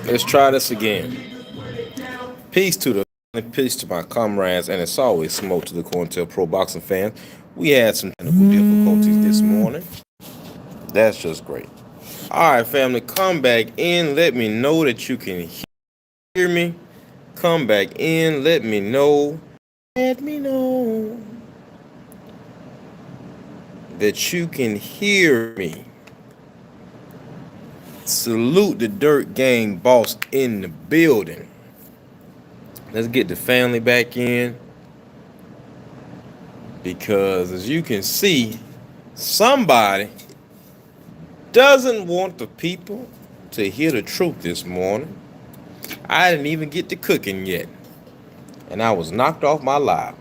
Let's try this again. Peace to the peace to my comrades, and it's always smoke to the Corntail Pro Boxing fans. We had some technical difficulties this morning. That's just great. All right, family, come back in. Let me know that you can hear me. Come back in. Let me know. Let me know that you can hear me. Salute the Dirt Gang boss in the building. Let's get the family back in because, as you can see, somebody doesn't want the people to hear the truth this morning. I didn't even get to cooking yet, and I was knocked off my live.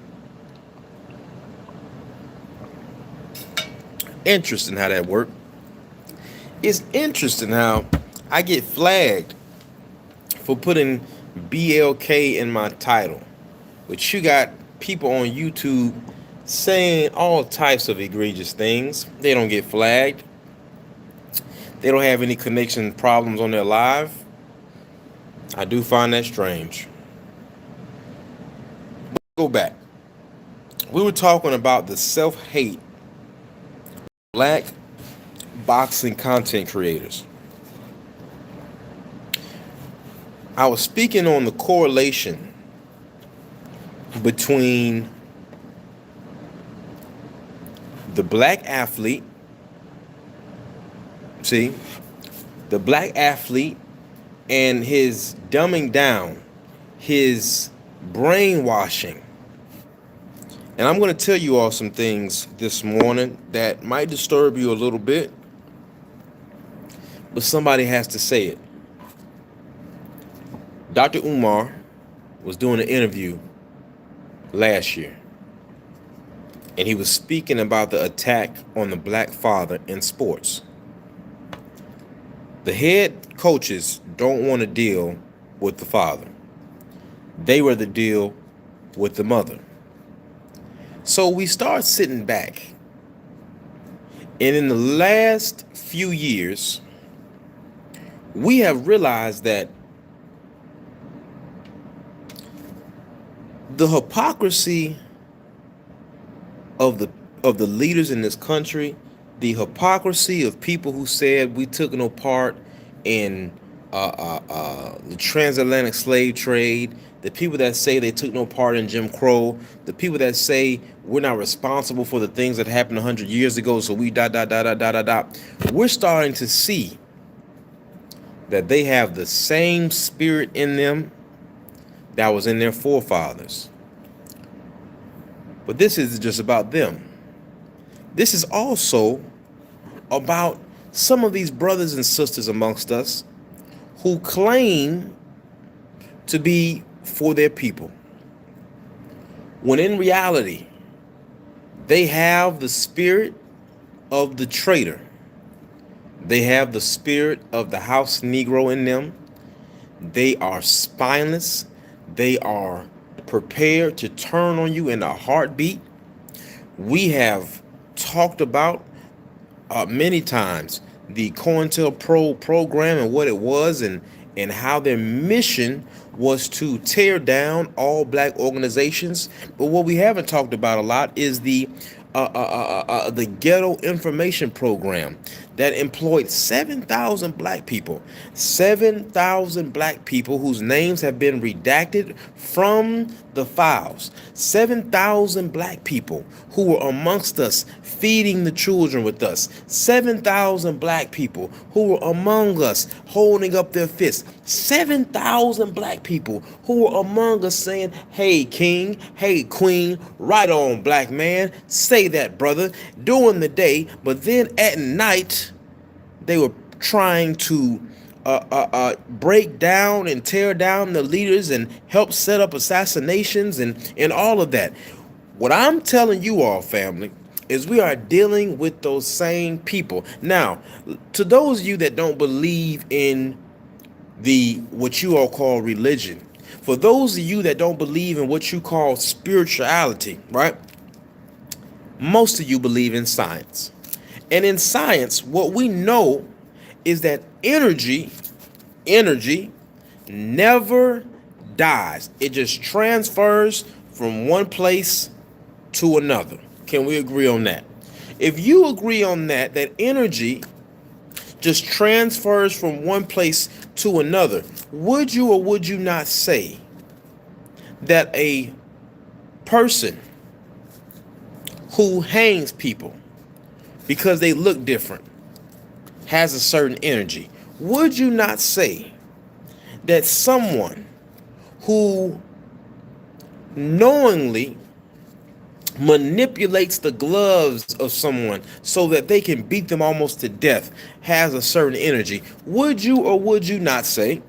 Interesting how that worked. It's interesting how I get flagged for putting BLK in my title, but you got people on YouTube saying all types of egregious things. They don't get flagged. They don't have any connection problems on their live. I do find that strange. Go back. We were talking about the self-hate black boxing content creators. I was speaking on the correlation between the black athlete, the black athlete and his dumbing down, his brainwashing. And I'm going to tell you all some things this morning that might disturb you a little bit, but somebody has to say it. Dr. Umar was doing an interview last year, and he was speaking about the attack on the black father in sports. The head coaches don't want to deal with the father. They rather deal with the mother. So we start sitting back, and in the last few years, we have realized that the hypocrisy of the leaders in this country, the hypocrisy of people who said we took no part in the transatlantic slave trade, the people that say they took no part in Jim Crow, the people that say we're not responsible for the things that happened 100 years ago, so we we're starting to see that they have the same spirit in them that was in their forefathers. But this isn't just about them. This is also about some of these brothers and sisters amongst us who claim to be for their people, when in reality, they have the spirit of the traitor. They have the spirit of the house Negro in them. They are spineless. They are prepared to turn on you in a heartbeat. We have talked about many times the COINTELPRO program and what it was, and how their mission was to tear down all black organizations. But what we haven't talked about a lot is the ghetto information program that employed 7,000 black people. 7,000 black people whose names have been redacted from the files. 7,000 black people who were amongst us, feeding the children with us. 7,000 black people who were among us, holding up their fists. 7,000 black people who were among us saying, hey, king, hey, queen, right on, black man, say that, brother, during the day, but then at night, they were trying to break down and tear down the leaders and help set up assassinations and all of that. What I'm telling you all, family, is we are dealing with those same people. Now, to those of you that don't believe in what you all call religion, for those of you that don't believe in what you call spirituality, right? Most of you believe in science. And in science, what we know is that energy never dies. It just transfers from one place to another. Can we agree on that? If you agree on that, that energy just transfers from one place to another, would you or would you not say that a person who hangs people because they look different has a certain energy? Would you not say that someone who knowingly manipulates the gloves of someone so that they can beat them almost to death has a certain energy? Would you or would you not say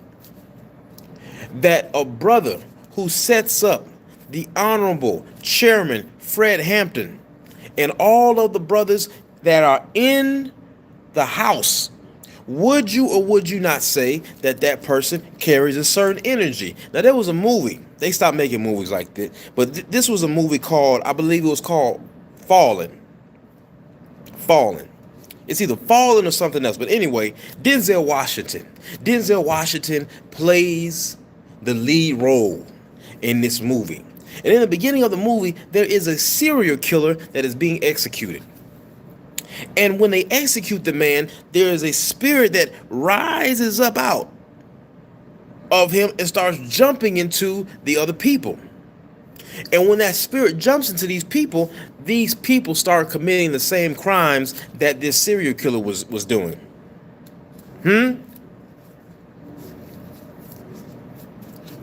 that a brother who sets up the Honorable Chairman Fred Hampton and all of the brothers that are in the House, would you or would you not say that that person carries a certain energy? Now, there was a movie. They stopped making movies like this. But this was a movie called, I believe it was called Fallen. Fallen. It's either Fallen or something else. But anyway, Denzel Washington. Denzel Washington plays the lead role in this movie. And in the beginning of the movie, there is a serial killer that is being executed. And when they execute the man, there is a spirit that rises up out of him and starts jumping into the other people. And when that spirit jumps into these people start committing the same crimes that this serial killer was doing.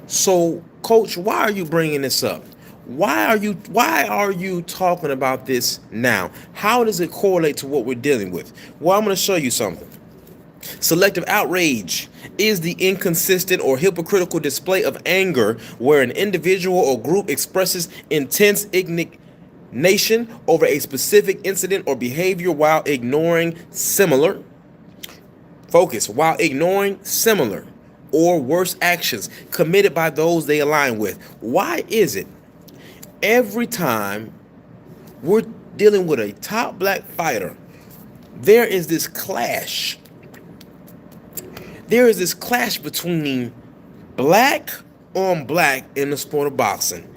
So, Coach, why are you bringing this up? Why are you talking about this now? How does it correlate to what we're dealing with? Well, I'm going to show you something. Selective outrage is the inconsistent or hypocritical display of anger where an individual or group expresses intense indignation over a specific incident or behavior while ignoring similar or worse actions committed by those they align with. Why is it every time we're dealing with a top black fighter, there is this clash? There is this clash between black on black in the sport of boxing.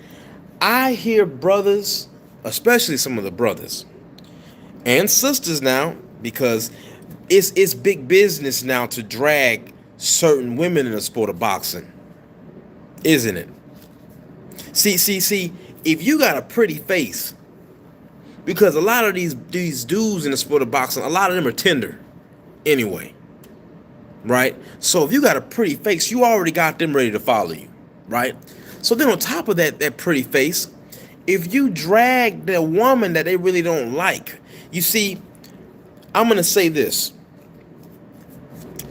I hear brothers, especially some of the brothers and sisters now, because it's big business now to drag certain women in the sport of boxing, isn't it? See, if you got a pretty face, because a lot of these dudes in the sport of boxing, a lot of them are tender anyway, right? So if you got a pretty face, you already got them ready to follow you, right? So then on top of that pretty face, if you drag the woman that they really don't like, you see, I'm going to say this.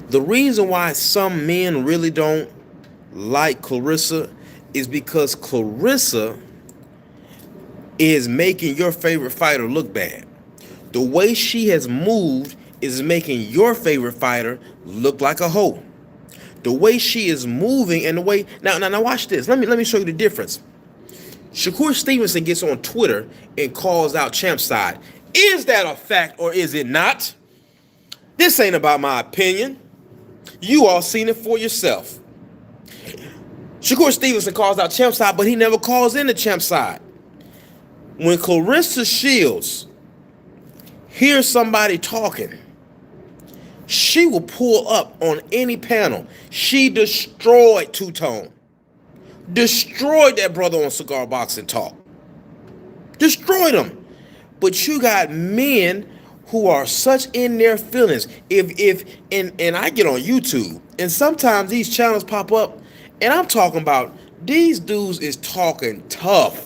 The reason why some men really don't like Clarissa is because Clarissa is making your favorite fighter look bad. The way she has moved is making your favorite fighter look like a hoe. The way she is moving and the way now watch this. Let me show you the difference. Shakur Stevenson gets on Twitter and calls out Champ's side. Is that a fact or is it not? This ain't about my opinion. You all seen it for yourself. Shakur Stevenson calls out Champ's side, but he never calls in the Champ's side. When Clarissa Shields hears somebody talking, she will pull up on any panel. She destroyed Two-Tone. Destroyed that brother on Cigar Boxing Talk. Destroyed him. But you got men who are such in their feelings. And I get on YouTube, and sometimes these channels pop up, and I'm talking about these dudes is talking tough.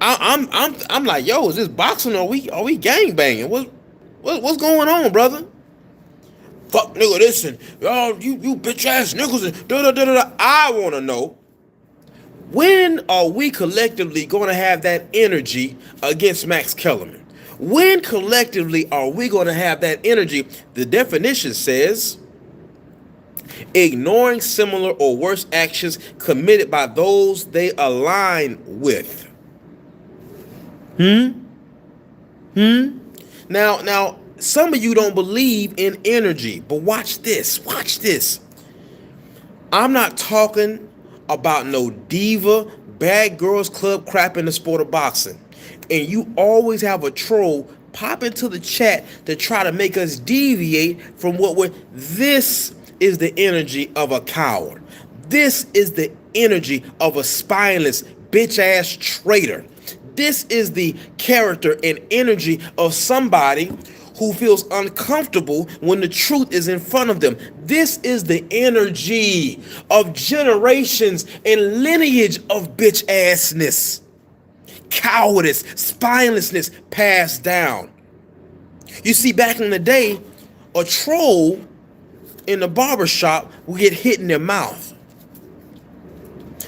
I'm like, yo, is this boxing or are we gang banging? What's going on, brother? Fuck nigga this and you bitch ass niggas and da. I wanna know, when are we collectively gonna have that energy against Max Kellerman? When collectively are we gonna have that energy? The definition says ignoring similar or worse actions committed by those they align with. Now, some of you don't believe in energy, but watch this. I'm not talking about no diva, bad girls club crap in the sport of boxing. And you always have a troll pop into the chat to try to make us deviate from what we're. This is the energy of a coward. This is the energy of a spineless, bitch ass traitor. This is the character and energy of somebody who feels uncomfortable when the truth is in front of them. This is the energy of generations and lineage of bitch assness, cowardice, spinelessness passed down. You see, back in the day, a troll in the barbershop would get hit in their mouth.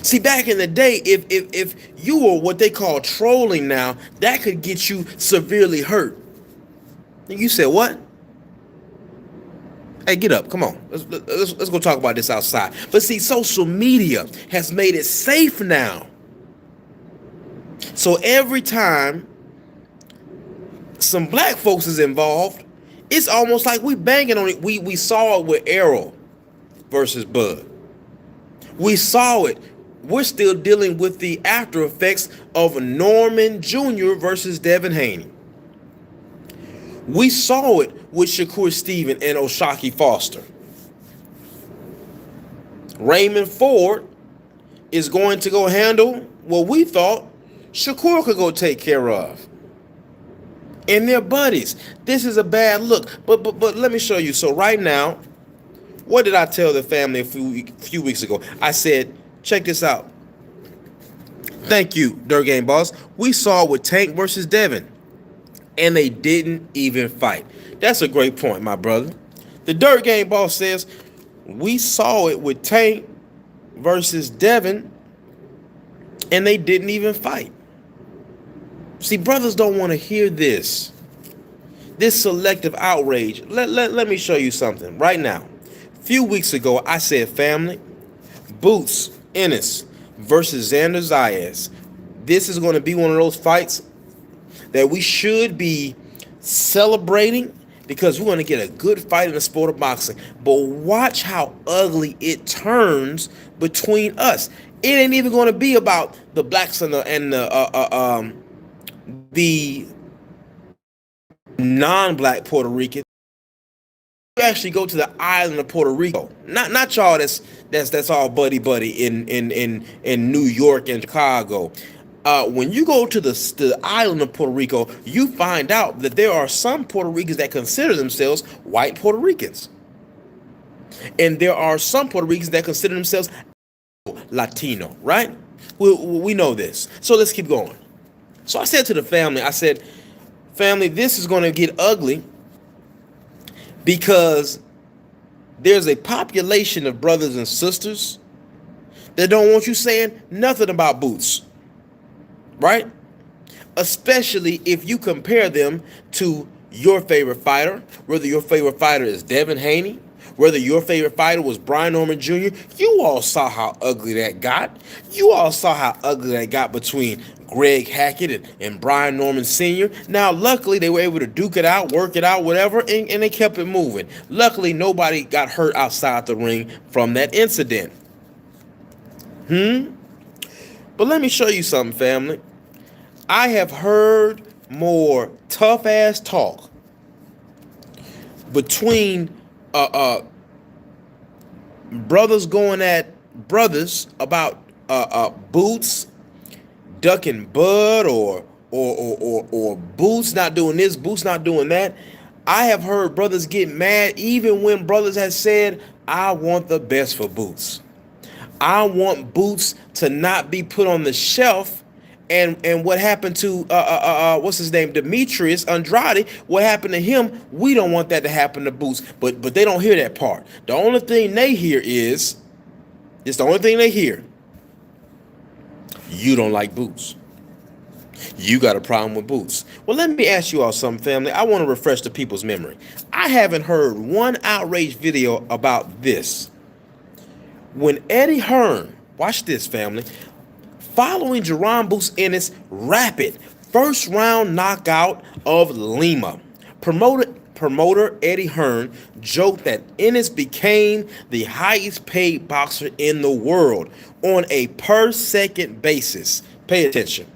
See, back in the day, if you were what they call trolling now, that could get you severely hurt. And you said, what? Hey, get up. Come on. Let's go talk about this outside. But see, social media has made it safe now. So every time some black folks is involved, it's almost like we banging on it. We saw it with Errol versus Bud. We saw it. We're still dealing with the after effects of Norman Jr. versus Devin Haney. We saw it with Shakur Stevenson and O'Shaquie Foster. Raymond Ford is going to go handle what we thought Shakur could go take care of. And they're buddies. This is a bad look. But let me show you. So right now, what did I tell the family a few weeks ago? I said, check this out. Thank you, Dirt Game Boss. We saw it with Tank versus Devin. And they didn't even fight. That's a great point, my brother. The Dirt Game Boss says, we saw it with Tank versus Devin, and they didn't even fight. See, brothers don't want to hear this. This selective outrage. Let me show you something right now. A few weeks ago, I said, family, Boots Ennis versus Xander Zayas. This is going to be one of those fights that we should be celebrating because we're going to get a good fight in the sport of boxing. But watch how ugly it turns between us. It ain't even going to be about the blacks and the non-black Puerto Ricans. You actually go to the island of Puerto Rico. Not y'all that's all buddy in New York and Chicago. When you go to the island of Puerto Rico, you find out that there are some Puerto Ricans that consider themselves white Puerto Ricans. And there are some Puerto Ricans that consider themselves Latino, right? We know this. So let's keep going. So I said to the family, I said, family, this is going to get ugly because there's a population of brothers and sisters that don't want you saying nothing about Boots. Right? Especially if you compare them to your favorite fighter, whether your favorite fighter is Devin Haney, whether your favorite fighter was Brian Norman Jr. You all saw how ugly that got. You all saw how ugly that got between Greg Hackett and Brian Norman Sr. Now, luckily, they were able to duke it out, work it out, whatever, and they kept it moving. Luckily, nobody got hurt outside the ring from that incident. But let me show you something, family. I have heard more tough-ass talk between brothers going at brothers about Boots ducking Bud or Boots not doing this, Boots not doing that. I have heard brothers get mad even when brothers have said, I want the best for Boots. I want Boots to not be put on the shelf. And what happened to what's his name, Demetrius Andrade? What happened to him? We don't want that to happen to Boots. But they don't hear that part. The only thing they hear is, it's the only thing they hear. You don't like Boots. You got a problem with Boots. Well, let me ask you all something, family. I want to refresh the people's memory. I haven't heard one outrage video about this. When Eddie Hearn, watch this, family, following Jerron Boots Ennis' rapid first-round knockout of Lima, promoter promoter Eddie Hearn joked that Ennis became the highest paid boxer in the world on a per second basis. Pay attention.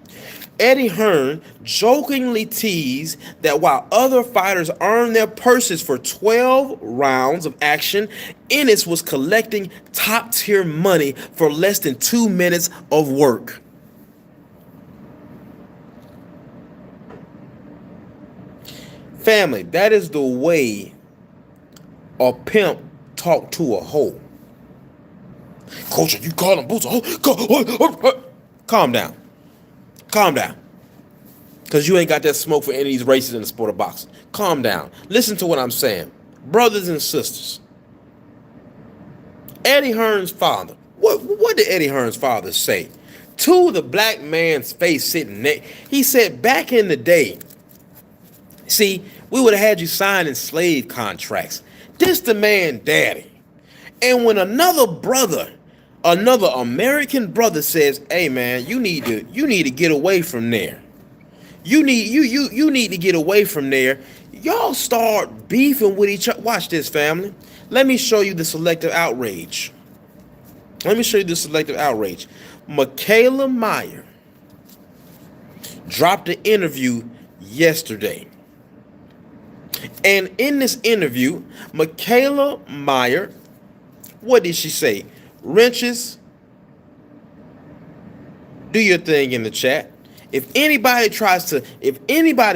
Eddie Hearn jokingly teased that while other fighters earned their purses for 12 rounds of action, Ennis was collecting top-tier money for less than 2 minutes of work. Family, that is the way a pimp talk to a hoe. Coach, are you calling boots a hoe? Calm down. Calm down. Because you ain't got that smoke for any of these races in the sport of boxing. Calm down. Listen to what I'm saying. Brothers and sisters. Eddie Hearn's father. What did Eddie Hearn's father say? To the black man's face sitting there. He said, back in the day, see, we would have had you signing slave contracts. This the man daddy. And when another brother, another American brother says, hey man, you need to get away from there. You need to get away from there. Y'all start beefing with each other. Watch this, family. Let me show you the selective outrage. Michaela Meyer dropped an interview yesterday. And in this interview, Michaela Meyer, what did she say? Wrenches, do your thing in the chat. If anybody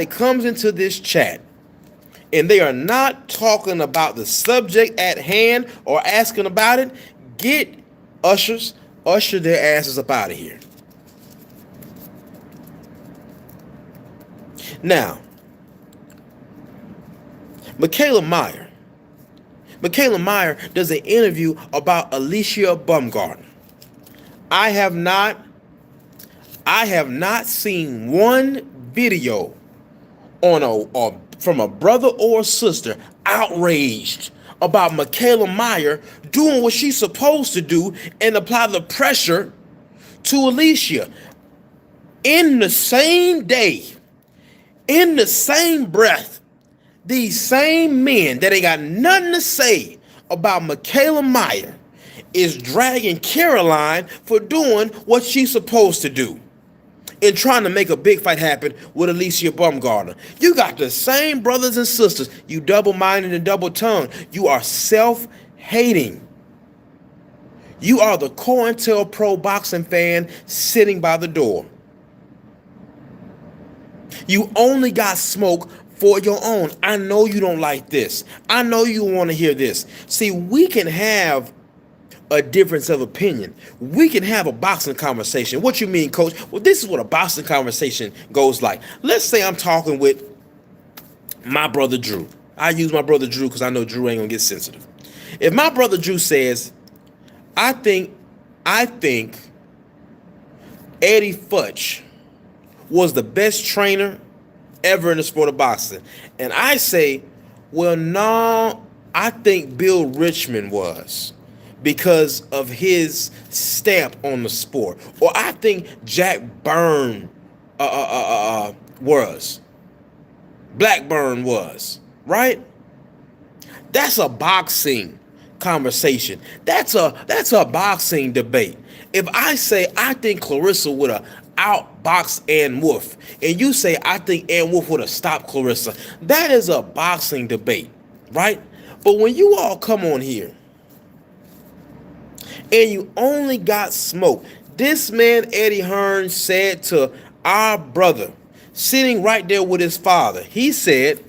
comes into this chat and they are not talking about the subject at hand or asking about it, get usher their asses up out of here. Now, Michaela Meyer does an interview about Alicia Baumgartner. I have not seen one video on from a brother or a sister outraged about Michaela Meyer doing what she's supposed to do and apply the pressure to Alicia. In the same day, in the same breath, these same men that ain't got nothing to say about Michaela Meyer is dragging Caroline for doing what she's supposed to do and trying to make a big fight happen with Alicia Baumgartner. You got the same brothers and sisters. You double-minded and double-tongued. You are self-hating. You are the COINTELPRO boxing fan sitting by the door. You only got smoke for your own. I know you don't like this. I know you want to hear this. See, we can have a difference of opinion. We can have a boxing conversation. What you mean, coach? Well, this is what a boxing conversation goes like. Let's say I'm talking with my brother Drew. I use my brother Drew because I know Drew ain't gonna get sensitive. If my brother Drew says, I think Eddie Futch was the best trainer ever in the sport of boxing, and I say, well, no, I think Bill Richmond was, because of his stamp on the sport. Or I think Jack Byrne was. Blackburn was. Right? That's a boxing conversation. That's a boxing debate. If I say I think Clarissa would have outboxed Ann Wolf, and you say I think Ann Wolf would have stopped Clarissa, that is a boxing debate. Right? But when you all come on here and you only got smoke. This man, Eddie Hearn, said to our brother, sitting right there with his father, he said,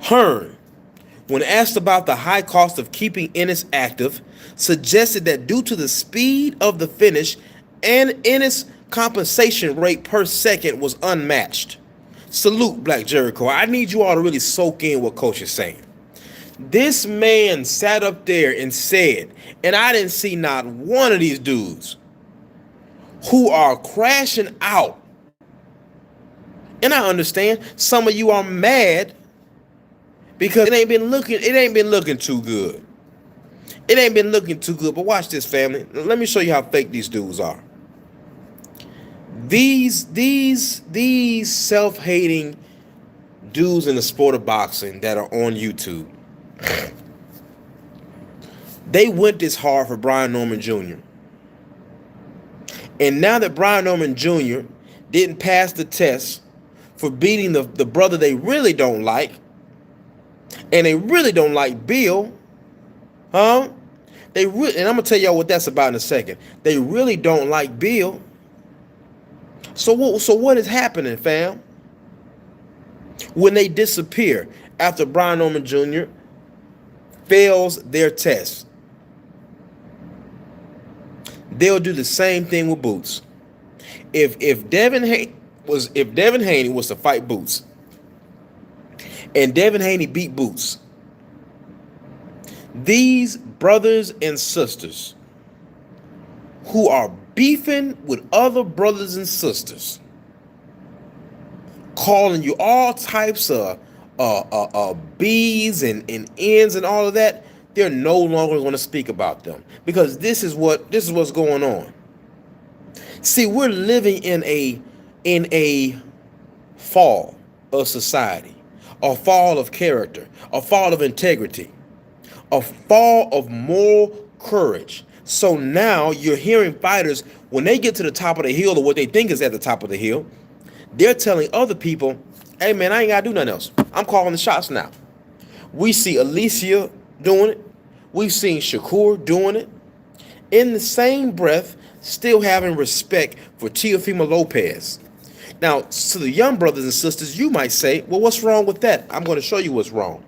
Hearn, when asked about the high cost of keeping Ennis active, suggested that due to the speed of the finish and Ennis' compensation rate per second was unmatched. Salute, Black Jericho. I need you all to really soak in what Coach is saying. This man sat up there and said, and I didn't see not one of these dudes who are crashing out. And I understand some of you are mad because it ain't been looking too good. It ain't been looking too good. But watch this, family. Let me show you how fake these dudes are. These self-hating dudes in the sport of boxing that are on YouTube, they went this hard for Brian Norman Jr. And now that Brian Norman Jr. didn't pass the test for beating the brother they really don't like, and they really don't like Bill, huh? And I'm gonna tell y'all what that's about in a second. They really don't like Bill. So what is happening, fam? When they disappear after Brian Norman Jr. fails their test, they'll do the same thing with Boots. If Devin Haney was to fight Boots, and Devin Haney beat Boots, these brothers and sisters who are beefing with other brothers and sisters, calling you all types of B's and N's and all of that, they're no longer going to speak about them, because this is what's going on. See, we're living in a fall of society, a fall of character, a fall of integrity, a fall of moral courage. So now you're hearing fighters, when they get to the top of the hill, or what they think is at the top of the hill, they're telling other people, hey man, I ain't gotta do nothing else. I'm calling the shots now. We see Alicia doing it. We've seen Shakur doing it. In the same breath, still having respect for Teofimo Lopez. Now, to the young brothers and sisters, you might say, well, what's wrong with that? I'm going to show you what's wrong.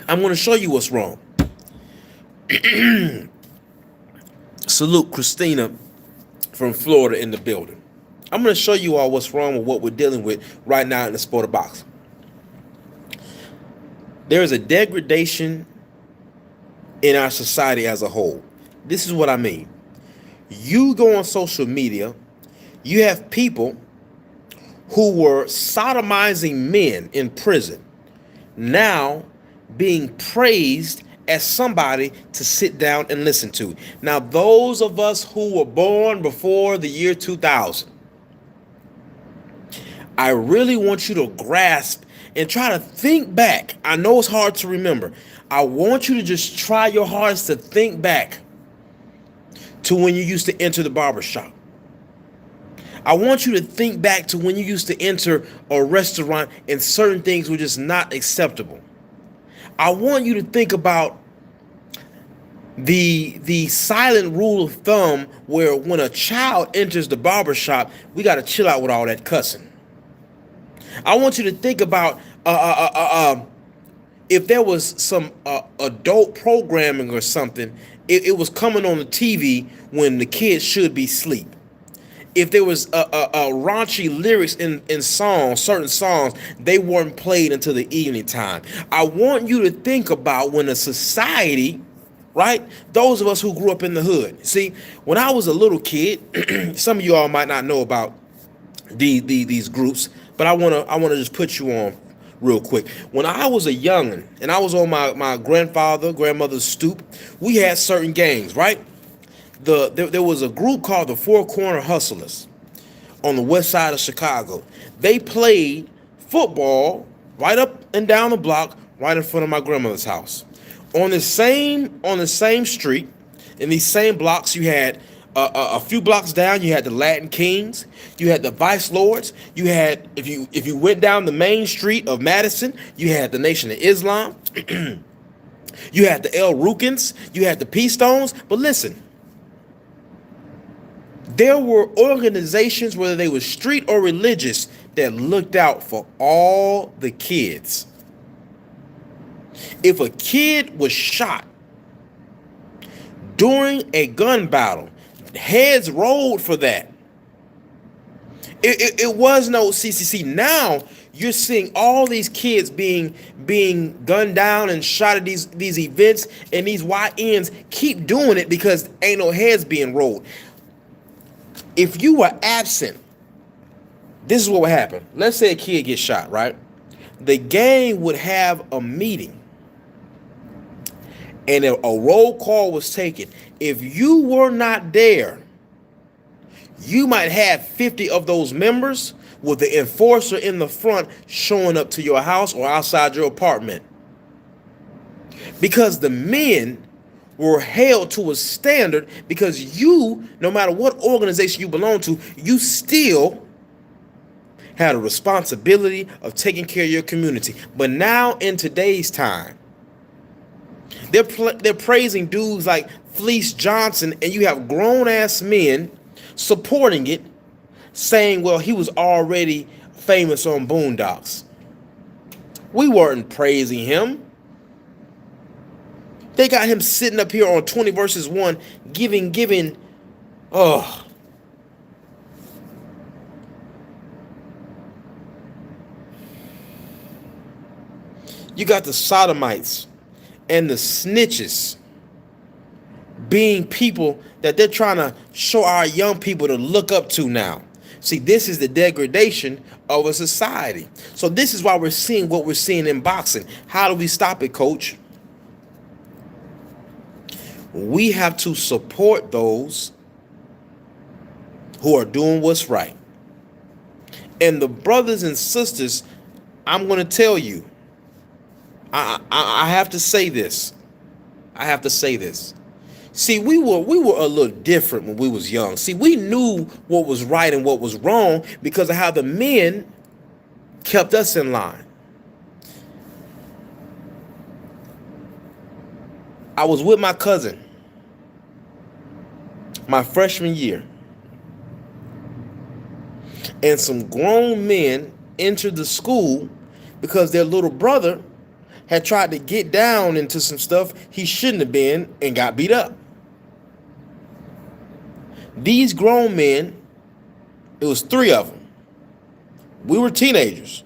I'm going to show you what's wrong. Salute Christina from Florida in the building. I'm going to show you all what's wrong with what we're dealing with right now in the sport of boxing. There is a degradation in our society as a whole. This is what I mean. You go on social media, you have people who were sodomizing men in prison now being praised as somebody to sit down and listen to. Now, those of us who were born before the year 2000, I really want you to grasp and try to think back. I know it's hard to remember. I want you to just try your hardest to think back to when you used to enter the barbershop. I want you to think back to when you used to enter a restaurant and certain things were just not acceptable. I want you to think about the silent rule of thumb where when a child enters the barbershop, we got to chill out with all that cussing. I want you to think about if there was some adult programming or something, it was coming on the TV when the kids should be asleep. If there was raunchy lyrics in songs, certain songs, they weren't played until the evening time. I want you to think about when a society, right? Those of us who grew up in the hood. See, when I was a little kid, some of you all might not know about these groups, but I wanna just put you on real quick. When I was a youngin' and I was on my grandmother's stoop, we had certain gangs, right? There was a group called the Four Corner Hustlers on the west side of Chicago. They played football right up and down the block, right in front of my grandmother's house. On the same street, in these same blocks, you had a few blocks down, you had the Latin Kings, you had the Vice Lords, you had, if you went down the main street of Madison, you had the Nation of Islam, you had the El Rukins, you had the Peace Stones. But listen, there were organizations, whether they were street or religious, that looked out for all the kids. If a kid was shot during a gun battle, heads rolled for that. It was no CCC. Now you're seeing all these kids being gunned down and shot at these events, and these YNs keep doing it because ain't no heads being rolled. If you were absent, this is what would happen. Let's say a kid gets shot, right? The gang would have a meeting and a roll call was taken, if you were not there, you might have 50 of those members with the enforcer in the front showing up to your house or outside your apartment. Because the men were held to a standard, because you, no matter what organization you belong to, you still had a responsibility of taking care of your community. But now in today's time, they're praising dudes like Fleece Johnson, and you have grown-ass men supporting it, saying, well, he was already famous on Boondocks. We weren't praising him. They got him sitting up here on 20 verses 1, giving, oh. You got the sodomites and the snitches being people that they're trying to show our young people to look up to now. See, this is the degradation of a society. So this is why we're seeing what we're seeing in boxing. How do we stop it, coach? We have to support those who are doing what's right. And the brothers and sisters, I'm going to tell you, I have to say this. I have to say this. See, we were a little different when we was young. See, we knew what was right and what was wrong because of how the men kept us in line. I was with my cousin my freshman year, and some grown men entered the school because their little brother had tried to get down into some stuff he shouldn't have been and got beat up. These grown men, it was 3 of them. We were teenagers,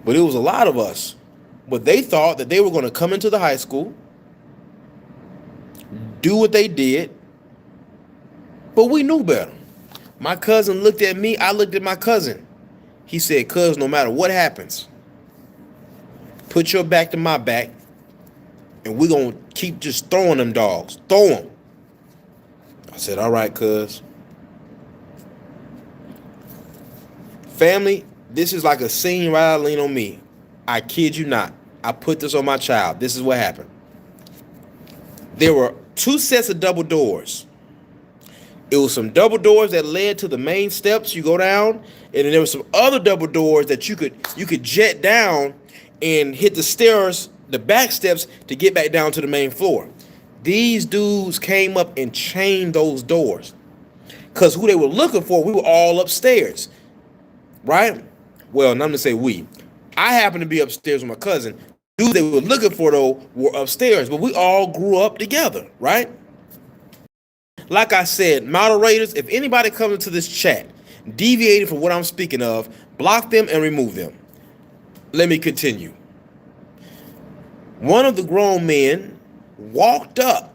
but it was a lot of us. But they thought that they were going to come into the high school, do what they did, but we knew better. My cousin looked at me, I looked at my cousin. He said, cuz, no matter what happens, put your back to my back, and we're going to keep just throwing them dogs. Throw them. I said, all right, cuz. Family, this is like a scene right out of Lean on Me. I kid you not. I put this on my child. This is what happened. There were 2 sets of double doors. It was some double doors that led to the main steps. You go down, and then there were some other double doors that you could jet down and hit the stairs, the back steps, to get back down to the main floor. These dudes came up and chained those doors, because who they were looking for, we were all upstairs, right? Well, and I'm gonna say we. I happened to be upstairs with my cousin. Dudes they were looking for, though, were upstairs, but we all grew up together, right? Like I said, moderators, if anybody comes into this chat deviating from what I'm speaking of, block them and remove them. Let me continue. One of the grown men walked up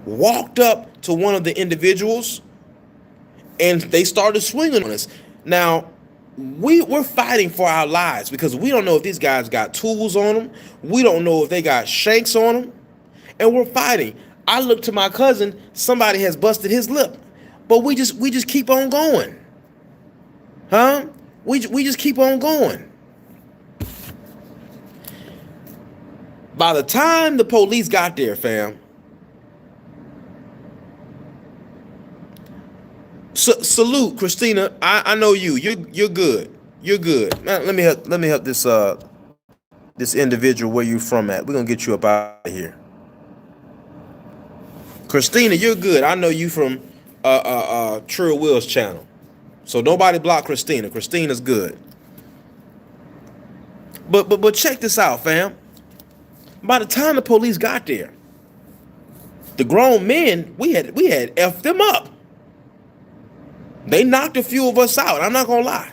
to one of the individuals, and they started swinging on us. Now, we're fighting for our lives because we don't know if these guys got tools on them. We don't know if they got shanks on them, and we're fighting. I look to my cousin, somebody has busted his lip, but we just keep on going. Huh? We just keep on going. By the time the police got there, fam, salute, Christina. I know you. You're good. You're good. Man, let me help this individual where you from at. We're gonna get you up out of here. Christina, you're good. I know you from Trill Will's channel. So nobody block Christina. Christina's good. But check this out, fam. By the time the police got there, the grown men, we had effed them up. They knocked a few of us out. I'm not gonna lie.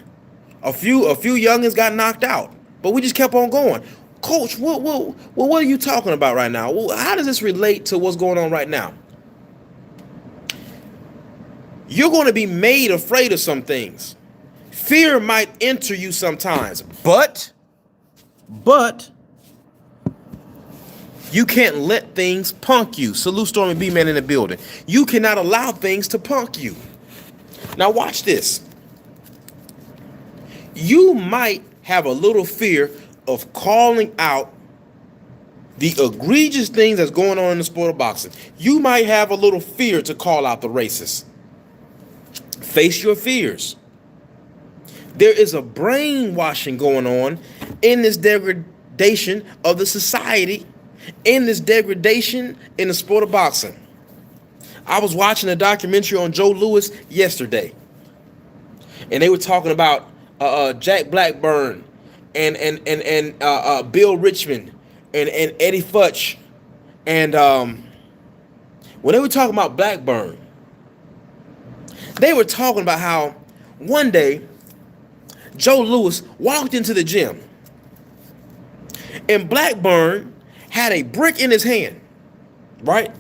A few youngins got knocked out, but we just kept on going. Coach, what are you talking about right now? How does this relate to what's going on right now? You're going to be made afraid of some things. Fear might enter you sometimes, but You can't let things punk you. Salute Stormy B-Man in the building. You cannot allow things to punk you. Now watch this. You might have a little fear of calling out the egregious things that's going on in the sport of boxing. You might have a little fear to call out the racists. Face your fears. There is a brainwashing going on in this degradation of the society, in this degradation in the sport of boxing. I was watching a documentary on Joe Louis yesterday, and they were talking about Jack Blackburn and Bill Richmond and Eddie Futch, and when they were talking about Blackburn, they were talking about how one day Joe Louis walked into the gym and Blackburn had a brick in his hand, right?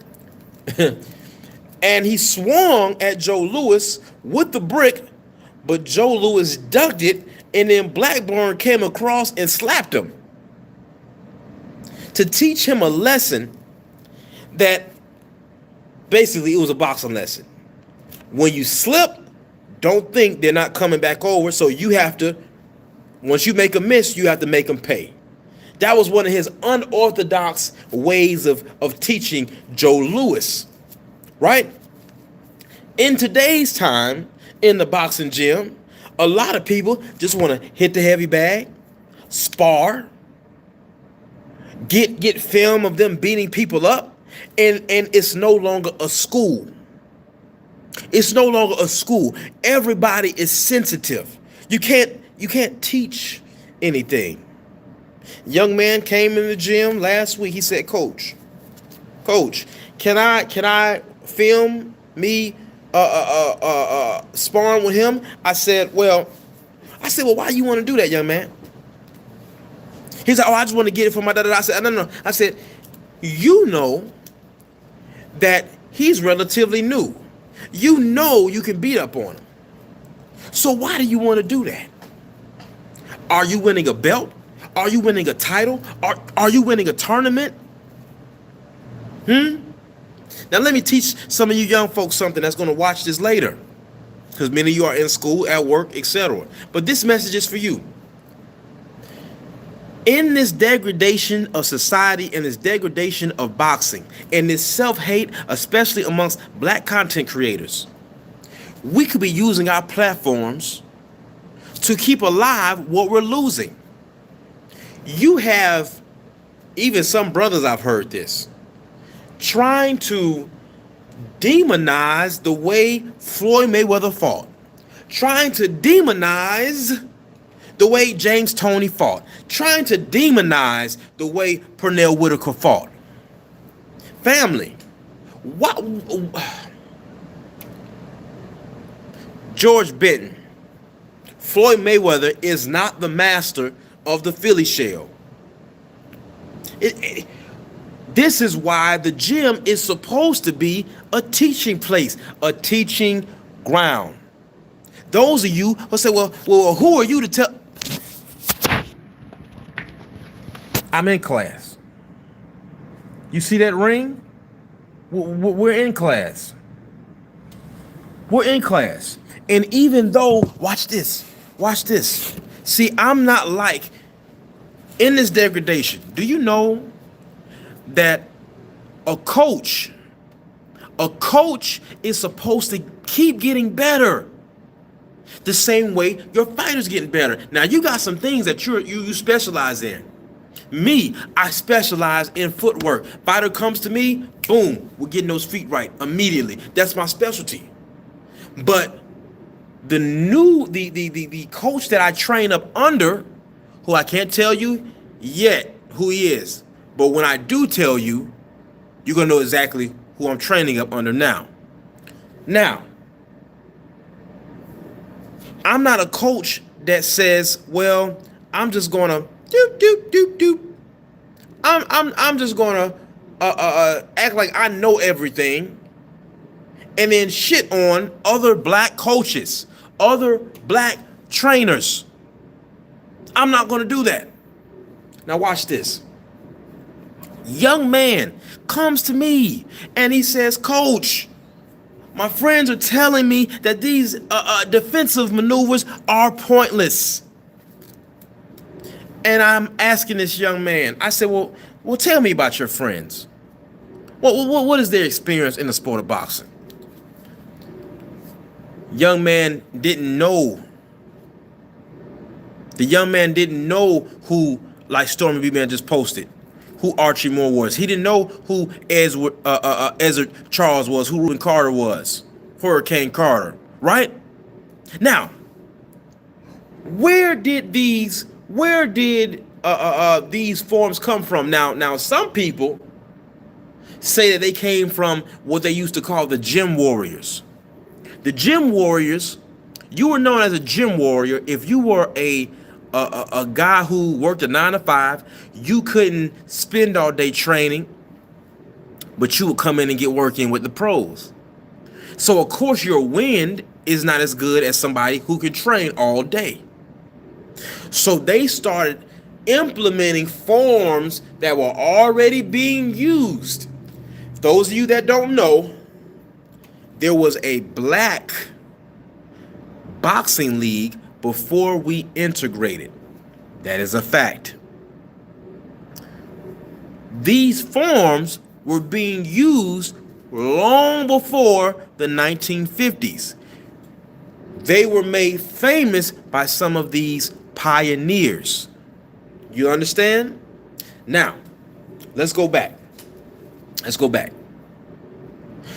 And he swung at Joe Louis with the brick, but Joe Louis ducked it, and then Blackburn came across and slapped him to teach him a lesson that basically it was a boxing lesson. When you slip, don't think they're not coming back over, so you have to, once you make a miss, you have to make them pay. That was one of his unorthodox ways of teaching Joe Louis, right? In today's time, in the boxing gym, a lot of people just want to hit the heavy bag, spar, get film of them beating people up, and it's no longer a school. It's no longer a school. Everybody is sensitive. You can't teach anything. Young man came in the gym last week. He said, Coach, can I film me sparring with him? I said, well, why you want to do that, young man? He's like, oh, I just want to get it for my dad. I said, no. I said, you know that he's relatively new. You know you can beat up on him. So why do you want to do that? Are you winning a belt? Are you winning a title? Are you winning a tournament? Now let me teach some of you young folks something that's going to watch this later, because many of you are in school, at work, etc. But this message is for you. In this degradation of society, in this degradation of boxing, in this self-hate, especially amongst black content creators, we could be using our platforms to keep alive what we're losing. You have, even some brothers, I've heard this, trying to demonize the way Floyd Mayweather fought, trying to demonize the way James Toney fought, trying to demonize the way Pernell Whitaker fought. Family, what? George Benton, Floyd Mayweather is not the master of the Philly shell. This is why the gym is supposed to be a teaching place, a teaching ground. Those of you who say, well, who are you to tell? I'm in class. You see that ring? We're in class. We're in class. And even though, watch this. See, I'm not like, in this degradation, do you know that a coach is supposed to keep getting better the same way your fighter's getting better? Now, you got some things that you specialize in. Me, I specialize in footwork. Fighter comes to me, boom, we're getting those feet right immediately. That's my specialty. But the coach that I train up under, who I can't tell you yet who he is, but when I do tell you, you're gonna know exactly who I'm training up under now. Now, I'm not a coach that says, well, I'm just gonna I'm just gonna act like I know everything and then shit on other black coaches, other black trainers. I'm not gonna do that. Now watch this. young man comes to me and he says, Coach, my friends are telling me that these defensive maneuvers are pointless. And I'm asking this young man, I said, well, tell me about your friends. What is their experience in the sport of boxing? Young man didn't know. The young man didn't know who, like Stormy B. Man just posted, who Archie Moore was. He didn't know who Ezra Charles was, who Reuben Carter was, Hurricane Carter, right? Now, where did these forms come from? Now, some people say that they came from what they used to call the gym warriors. The gym warriors, you were known as a gym warrior if you were a guy who worked a 9 to 5. You couldn't spend all day training, but you would come in and get work in with the pros. So of course your wind is not as good as somebody who can train all day. So they started implementing forms that were already being used. Those of you that don't know, there was a black boxing league before we integrated. That is a fact. These forms were being used long before the 1950s. They were made famous by some of these pioneers. You understand? Now, let's go back.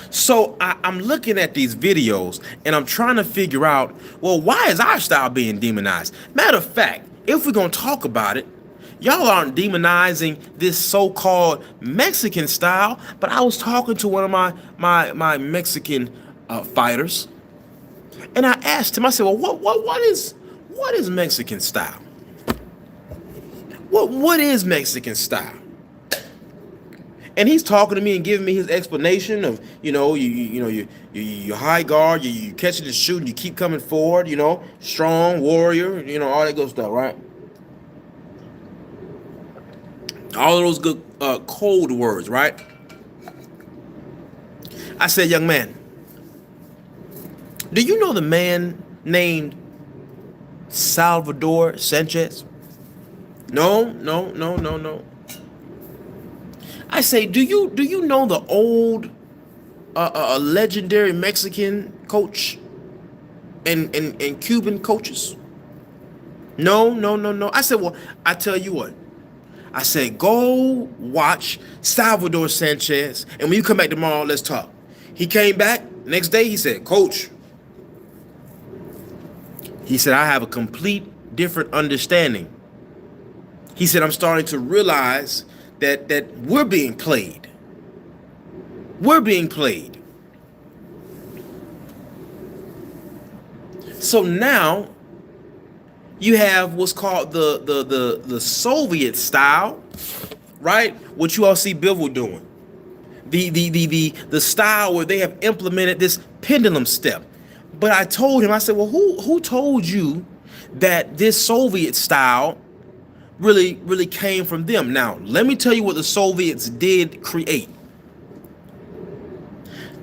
So I'm looking at these videos and I'm trying to figure out, well, why is our style being demonized? Matter of fact, if we're going to talk about it, y'all aren't demonizing this so-called Mexican style, but I was talking to one of my Mexican fighters, and I asked him, I said, well, what is Mexican style? What is Mexican style? And he's talking to me and giving me his explanation of, you high guard, you catching and shooting, you keep coming forward, strong warrior, all that good stuff, right? All of those good code words, right? I said, young man, do you know the man named Salvador Sanchez? No. I say, do you know the old legendary Mexican coach and Cuban coaches? No. I said, well, I tell you what. I said, go watch Salvador Sanchez, and when you come back tomorrow, let's talk. He came back next day. He said, Coach, he said, I have a complete different understanding. He said, I'm starting to realize that we're being played. We're being played. So now you have what's called the Soviet style, right? What you all see Bivol doing. The style where they have implemented this pendulum step. But I told him, I said, well, who told you that this Soviet style really came from them? Now, let me tell you what the Soviets did create.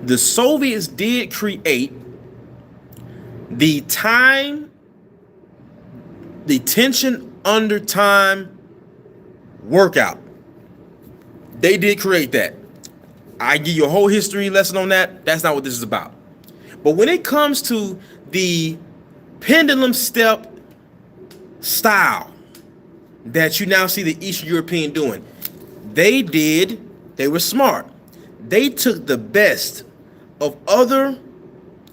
The Soviets did create the tension under time workout. They did create that. I give you a whole history lesson on that. That's not what this is about. But when it comes to the pendulum step style that you now see the Eastern European doing, they were smart. They took the best of other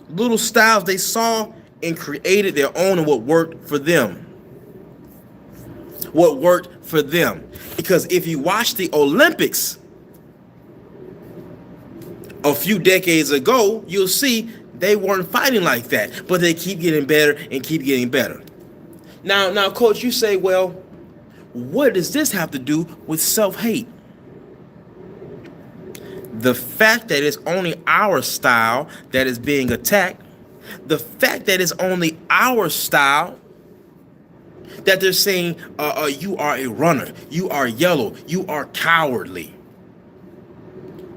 little styles they saw and created their own and what worked for them. Because if you watch the Olympics a few decades ago, you'll see they weren't fighting like that, but they keep getting better and keep getting better. Now, Coach, you say, well, what does this have to do with self-hate? The fact that it's only our style that is being attacked, the fact that it's only our style that they're saying, you are a runner, you are yellow, you are cowardly.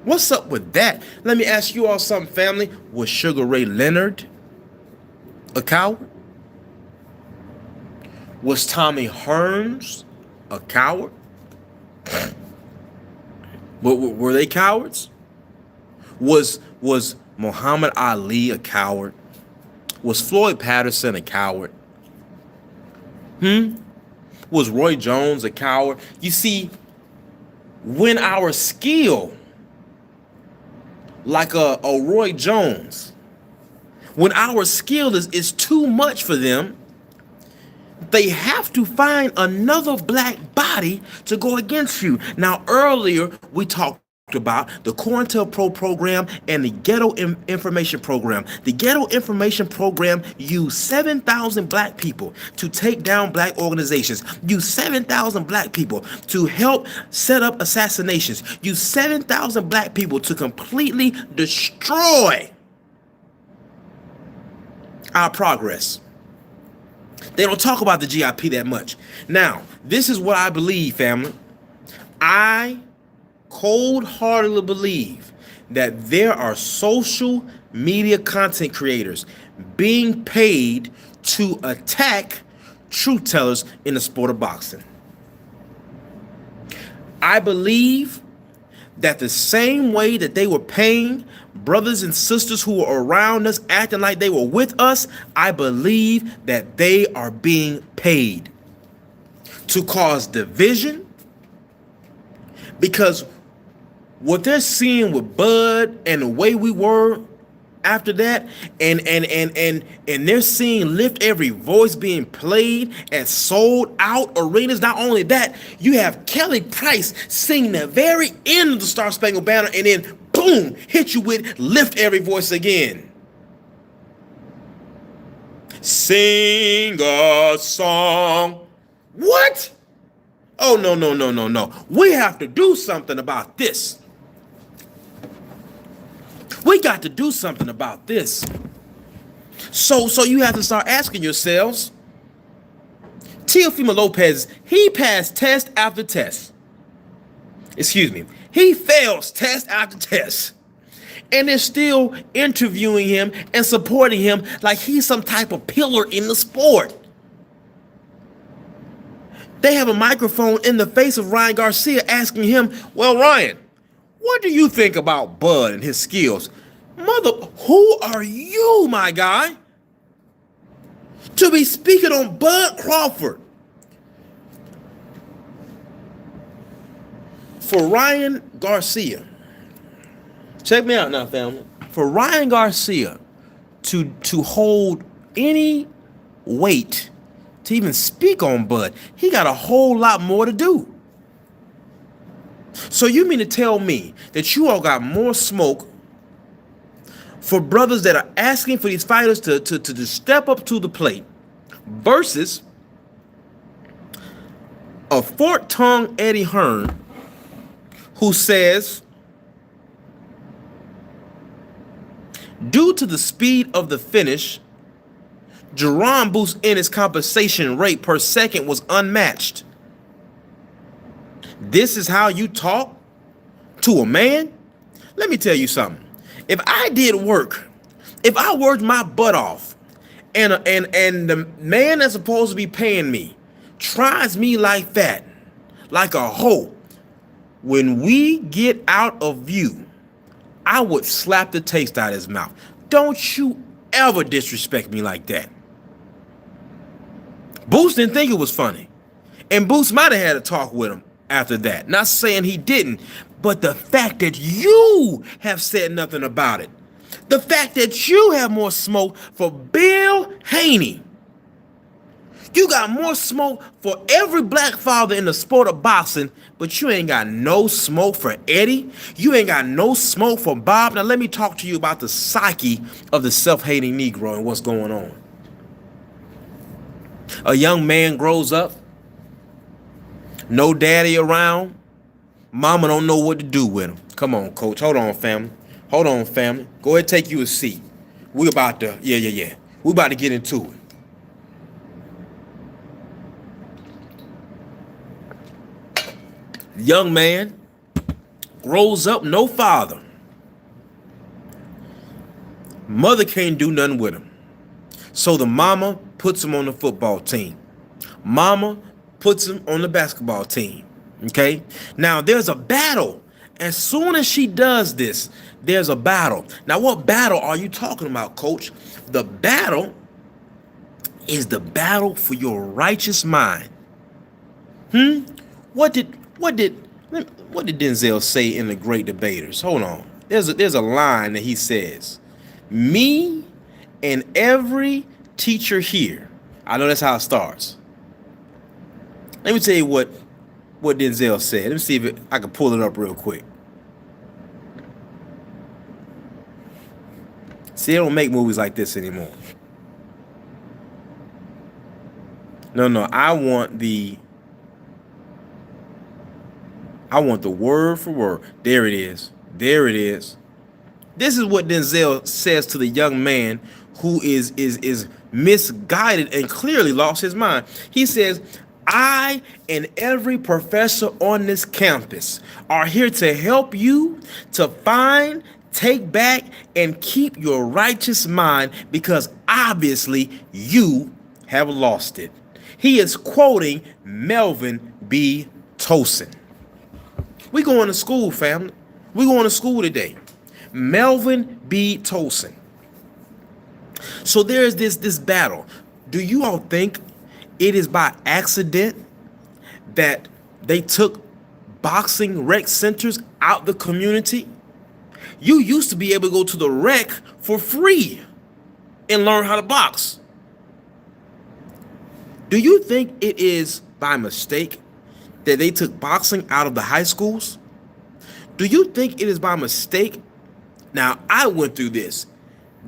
What's up with that? Let me ask you all something, family. Was Sugar Ray Leonard a coward? Was Tommy Hearns a coward? Were they cowards? Was Muhammad Ali a coward? Was Floyd Patterson a coward? Was Roy Jones a coward? You see, when our skill, like a Roy Jones, when our skill is too much for them, they have to find another black body to go against you. Now, earlier we talked about the COINTELPRO program and the Ghetto Information Program. The Ghetto Information Program used 7,000 black people to take down black organizations. Used 7,000 black people to help set up assassinations. Used 7,000 black people to completely destroy our progress. They don't talk about the GIP that much. Now, this is what I believe, family. I cold-heartedly believe that there are social media content creators being paid to attack truth tellers in the sport of boxing. I believe that the same way that they were paying brothers and sisters who were around us acting like they were with us, I believe that they are being paid to cause division, because what they're seeing with Bud and the way we were after that, and they're seeing Lift Every Voice being played at sold out arenas. Not only that, you have Kelly Price singing the very end of the Star Spangled Banner and then boom, hit you with Lift Every Voice again. Sing a song. What? Oh, no. We have to do something about this. We got to do something about this. So you have to start asking yourselves, Teofimo Lopez, he passed test after test. Excuse me. He fails test after test. And they're still interviewing him and supporting him like he's some type of pillar in the sport. They have a microphone in the face of Ryan Garcia asking him, well, Ryan, what do you think about Bud and his skills? Mother, who are you, my guy, to be speaking on Bud Crawford? For Ryan Garcia, check me out now, family. For Ryan Garcia to hold any weight to even speak on Bud, he got a whole lot more to do. So you mean to tell me that you all got more smoke for brothers that are asking for these fighters to step up to the plate versus a fork-tongued Eddie Hearn who says, due to the speed of the finish, Jerron Booth Ennis' compensation rate per second was unmatched. This is how you talk to a man? Let me tell you something. If I did work, if I worked my butt off, and the man that's supposed to be paying me tries me like that, like a hoe, when we get out of view, I would slap the taste out of his mouth. Don't you ever disrespect me like that. Boots didn't think it was funny. And Boots might have had a talk with him after that. Not saying he didn't, but the fact that you have said nothing about it, the fact that you have more smoke for Bill Haney, you got more smoke for every black father in the sport of boxing, but you ain't got no smoke for Eddie. You ain't got no smoke for Bob. Now let me talk to you about the psyche of the self-hating Negro and what's going on. A young man grows up, no daddy around, mama don't know what to do with him. Come on, coach. Hold on, family. Hold on, family. Go ahead, take you a seat. We about to, yeah. We about to get into it. Young man Grows up, no father. Mother can't do nothing with him. So the mama puts him on the football team. Mama puts him on the basketball team. Okay? Now there's a battle. As soon as she does this, there's a battle. Now, what battle are you talking about, coach? The battle is the battle for your righteous mind. What did Denzel say in The Great Debaters? Hold on. There's a line that he says, "Me and every teacher here." I know that's how it starts. Let me tell you what Denzel said. Let me see if I can pull it up real quick. See, they don't make movies like this anymore. No, I want the word for word. There it is. This is what Denzel says to the young man who is misguided and clearly lost his mind. He says, "I and every professor on this campus are here to help you to find, take back, and keep your righteous mind, because obviously you have lost it." He is quoting Melvin B. Tosin. We going to school, family. We going to school today. Melvin B. Tosin. So there's this battle. Do you all think it is by accident that they took boxing rec centers out the community? You used to be able to go to the rec for free and learn how to box. Do you think it is by mistake that they took boxing out of the high schools? Do you think it is by mistake? Now, I went through this.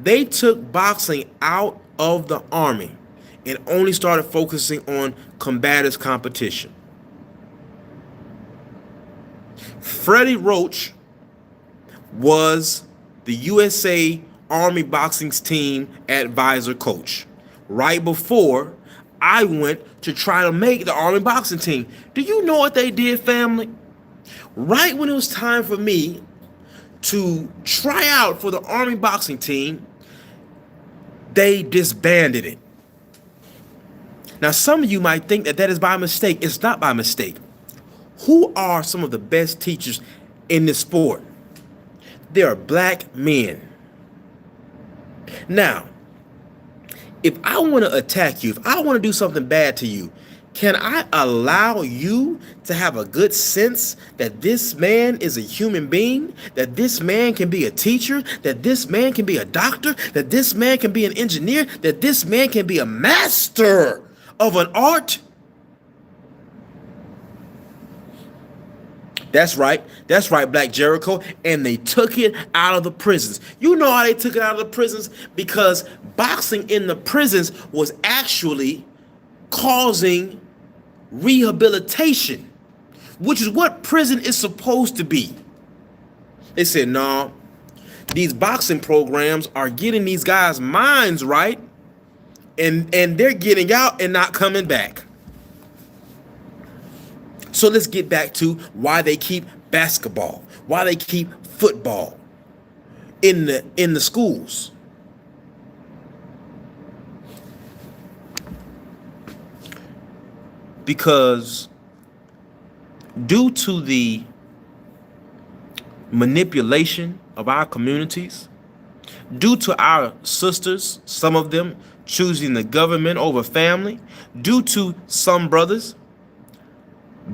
They took boxing out of the Army and only started focusing on combatives competition. Freddie Roach was the USA Army boxing team advisor coach right before I went to try to make the Army boxing team. Do you know what they did, family? Right when it was time for me to try out for the Army boxing team, they disbanded it. Now, some of you might think that is by mistake. It's not by mistake. Who are some of the best teachers in this sport? They are black men. Now, if I want to attack you, if I want to do something bad to you, can I allow you to have a good sense that this man is a human being, that this man can be a teacher, that this man can be a doctor, that this man can be an engineer, that this man can be a master of an art? That's right, Black Jericho. And they took it out of the prisons. You know how they took it out of the prisons? Because boxing in the prisons was actually causing rehabilitation, which is what prison is supposed to be. They said, no, these boxing programs are getting these guys' minds right, and they're getting out and not coming back. So let's get back to why they keep basketball, why they keep football in the schools. Because due to the manipulation of our communities, due to our sisters, some of them choosing the government over family, due to some brothers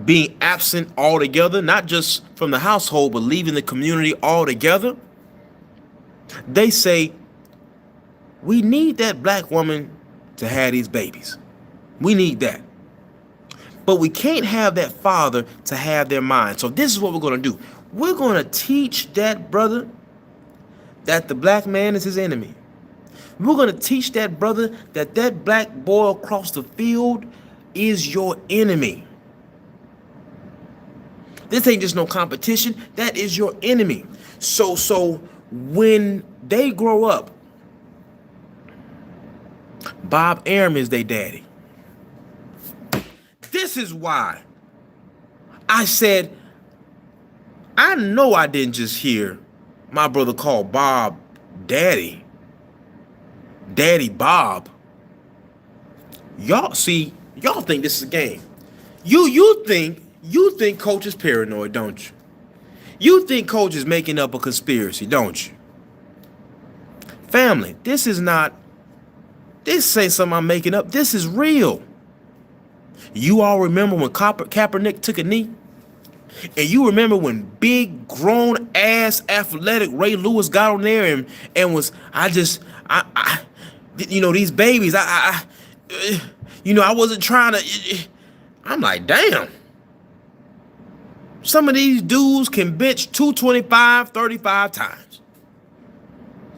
being absent altogether, not just from the household, but leaving the community altogether, they say, we need that black woman to have these babies. We need that. But we can't have that father to have their mind. So this is what we're going to do. We're going to teach that brother that the black man is his enemy. We're going to teach that brother that that black boy across the field is your enemy. This ain't just no competition. That is your enemy. So when they grow up, Bob Arum is their daddy. This is why I said I know I didn't just hear my brother call Bob Daddy. Daddy Bob. Y'all see, y'all think this is a game. You think Coach is paranoid, don't you? You think Coach is making up a conspiracy, don't you? Family, this ain't something I'm making up. This is real. You all remember when Kaepernick took a knee? And you remember when big, grown-ass, athletic Ray Lewis got on there and was, these babies, I wasn't trying to, I'm like, damn. Some of these dudes can bench 225, 35 times.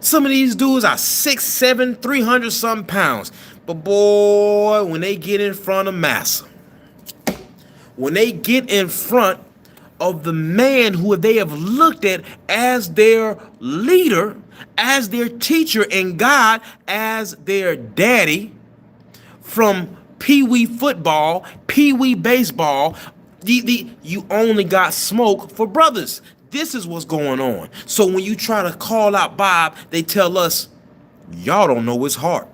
Some of these dudes are 6'7", 300 something pounds. But boy, when they get in front of Massa, when they get in front of the man who they have looked at as their leader, as their teacher, and God as their daddy, from pee-wee football, pee-wee baseball, you only got smoke for brothers. This is what's going on. So when you try to call out Bob, they tell us, y'all don't know his heart.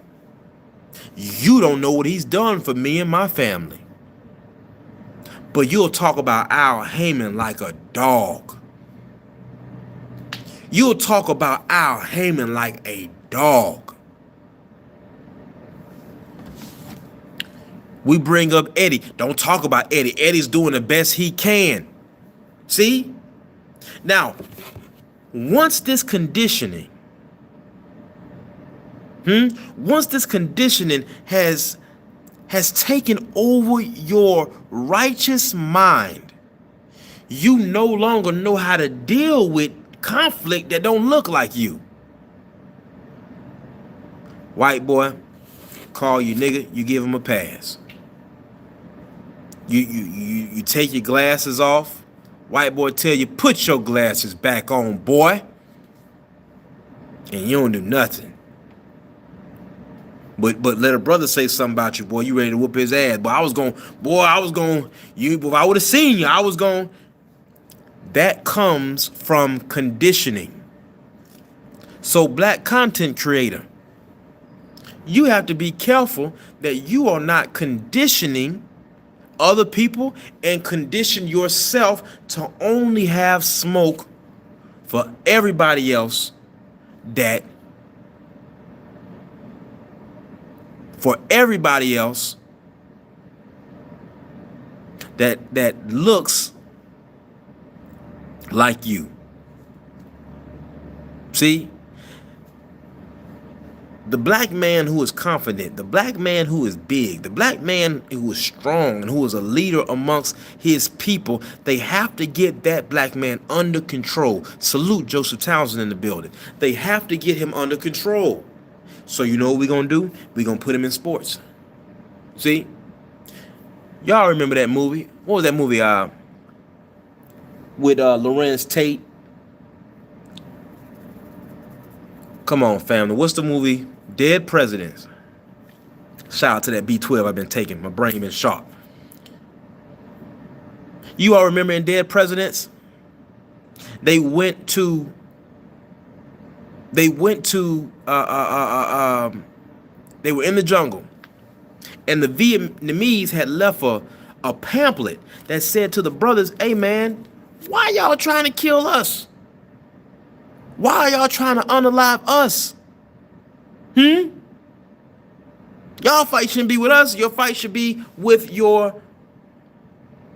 You don't know what he's done for me and my family. But you'll talk about Al Heyman like a dog. You'll talk about Al Heyman like a dog. We bring up Eddie. Don't talk about Eddie. Eddie's doing the best he can. See? Now, once this conditioning has taken over your righteous mind, you no longer know how to deal with conflict that don't look like you. White boy, call you nigga, you give him a pass. You take your glasses off. White boy tell you, put your glasses back on, boy. And you don't do nothing. But let a brother say something about you, boy, you ready to whoop his ass. But if I would have seen you, I was going. That comes from conditioning. So black content creator, you have to be careful that you are not conditioning other people and condition yourself to only have smoke for everybody else that looks like you. See? The black man who is confident, the black man who is big, the black man who is strong and who is a leader amongst his people, they have to get that black man under control. Salute Joseph Townsend in the building. They have to get him under control. So you know what we're going to do? We're going to put him in sports. See? Y'all remember that movie? What was that movie with Lorenz Tate? Come on, family. What's the movie? Dead Presidents. Shout out to that B12 I've been taking. My brain been sharp. You all remember in Dead Presidents? They were in the jungle, and the Vietnamese had left a pamphlet that said to the brothers, hey man, why y'all trying to kill us? Why are y'all trying to unalive us? Y'all fight shouldn't be with us. Your fight should be with your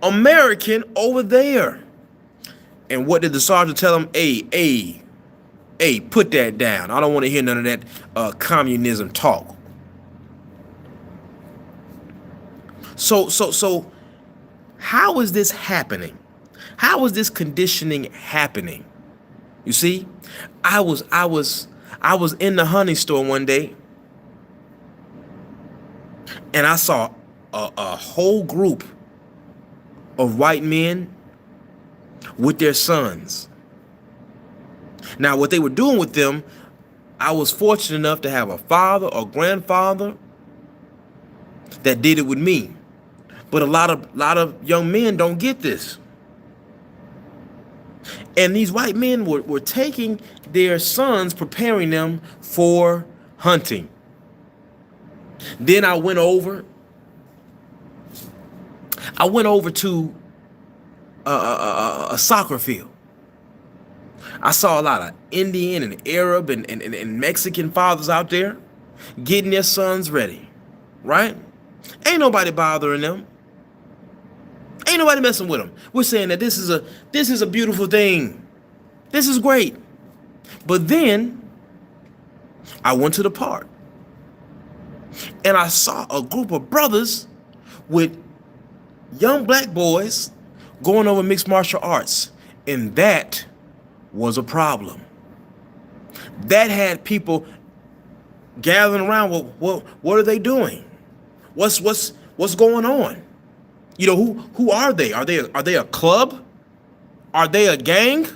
American over there. And what did the sergeant tell him? Hey, put that down. I don't want to hear none of that communism talk. So how is this happening? How is this conditioning happening? You see, I was in the honey store one day, and I saw a whole group of white men with their sons. Now, what they were doing with them, I was fortunate enough to have a father or grandfather that did it with me. But a lot of young men don't get this. And these white men were taking their sons, preparing them for hunting. Then I went over to a soccer field. I saw a lot of Indian and Arab and Mexican fathers out there getting their sons ready, right? Ain't nobody bothering them. Ain't nobody messing with them. We're saying that this is a beautiful thing. This is great. But then I went to the park and I saw a group of brothers with young black boys going over mixed martial arts, and that was a problem. That had people gathering around. Well, what are they doing? What's going on? You know, who are they? Are they a club? Are they a gang?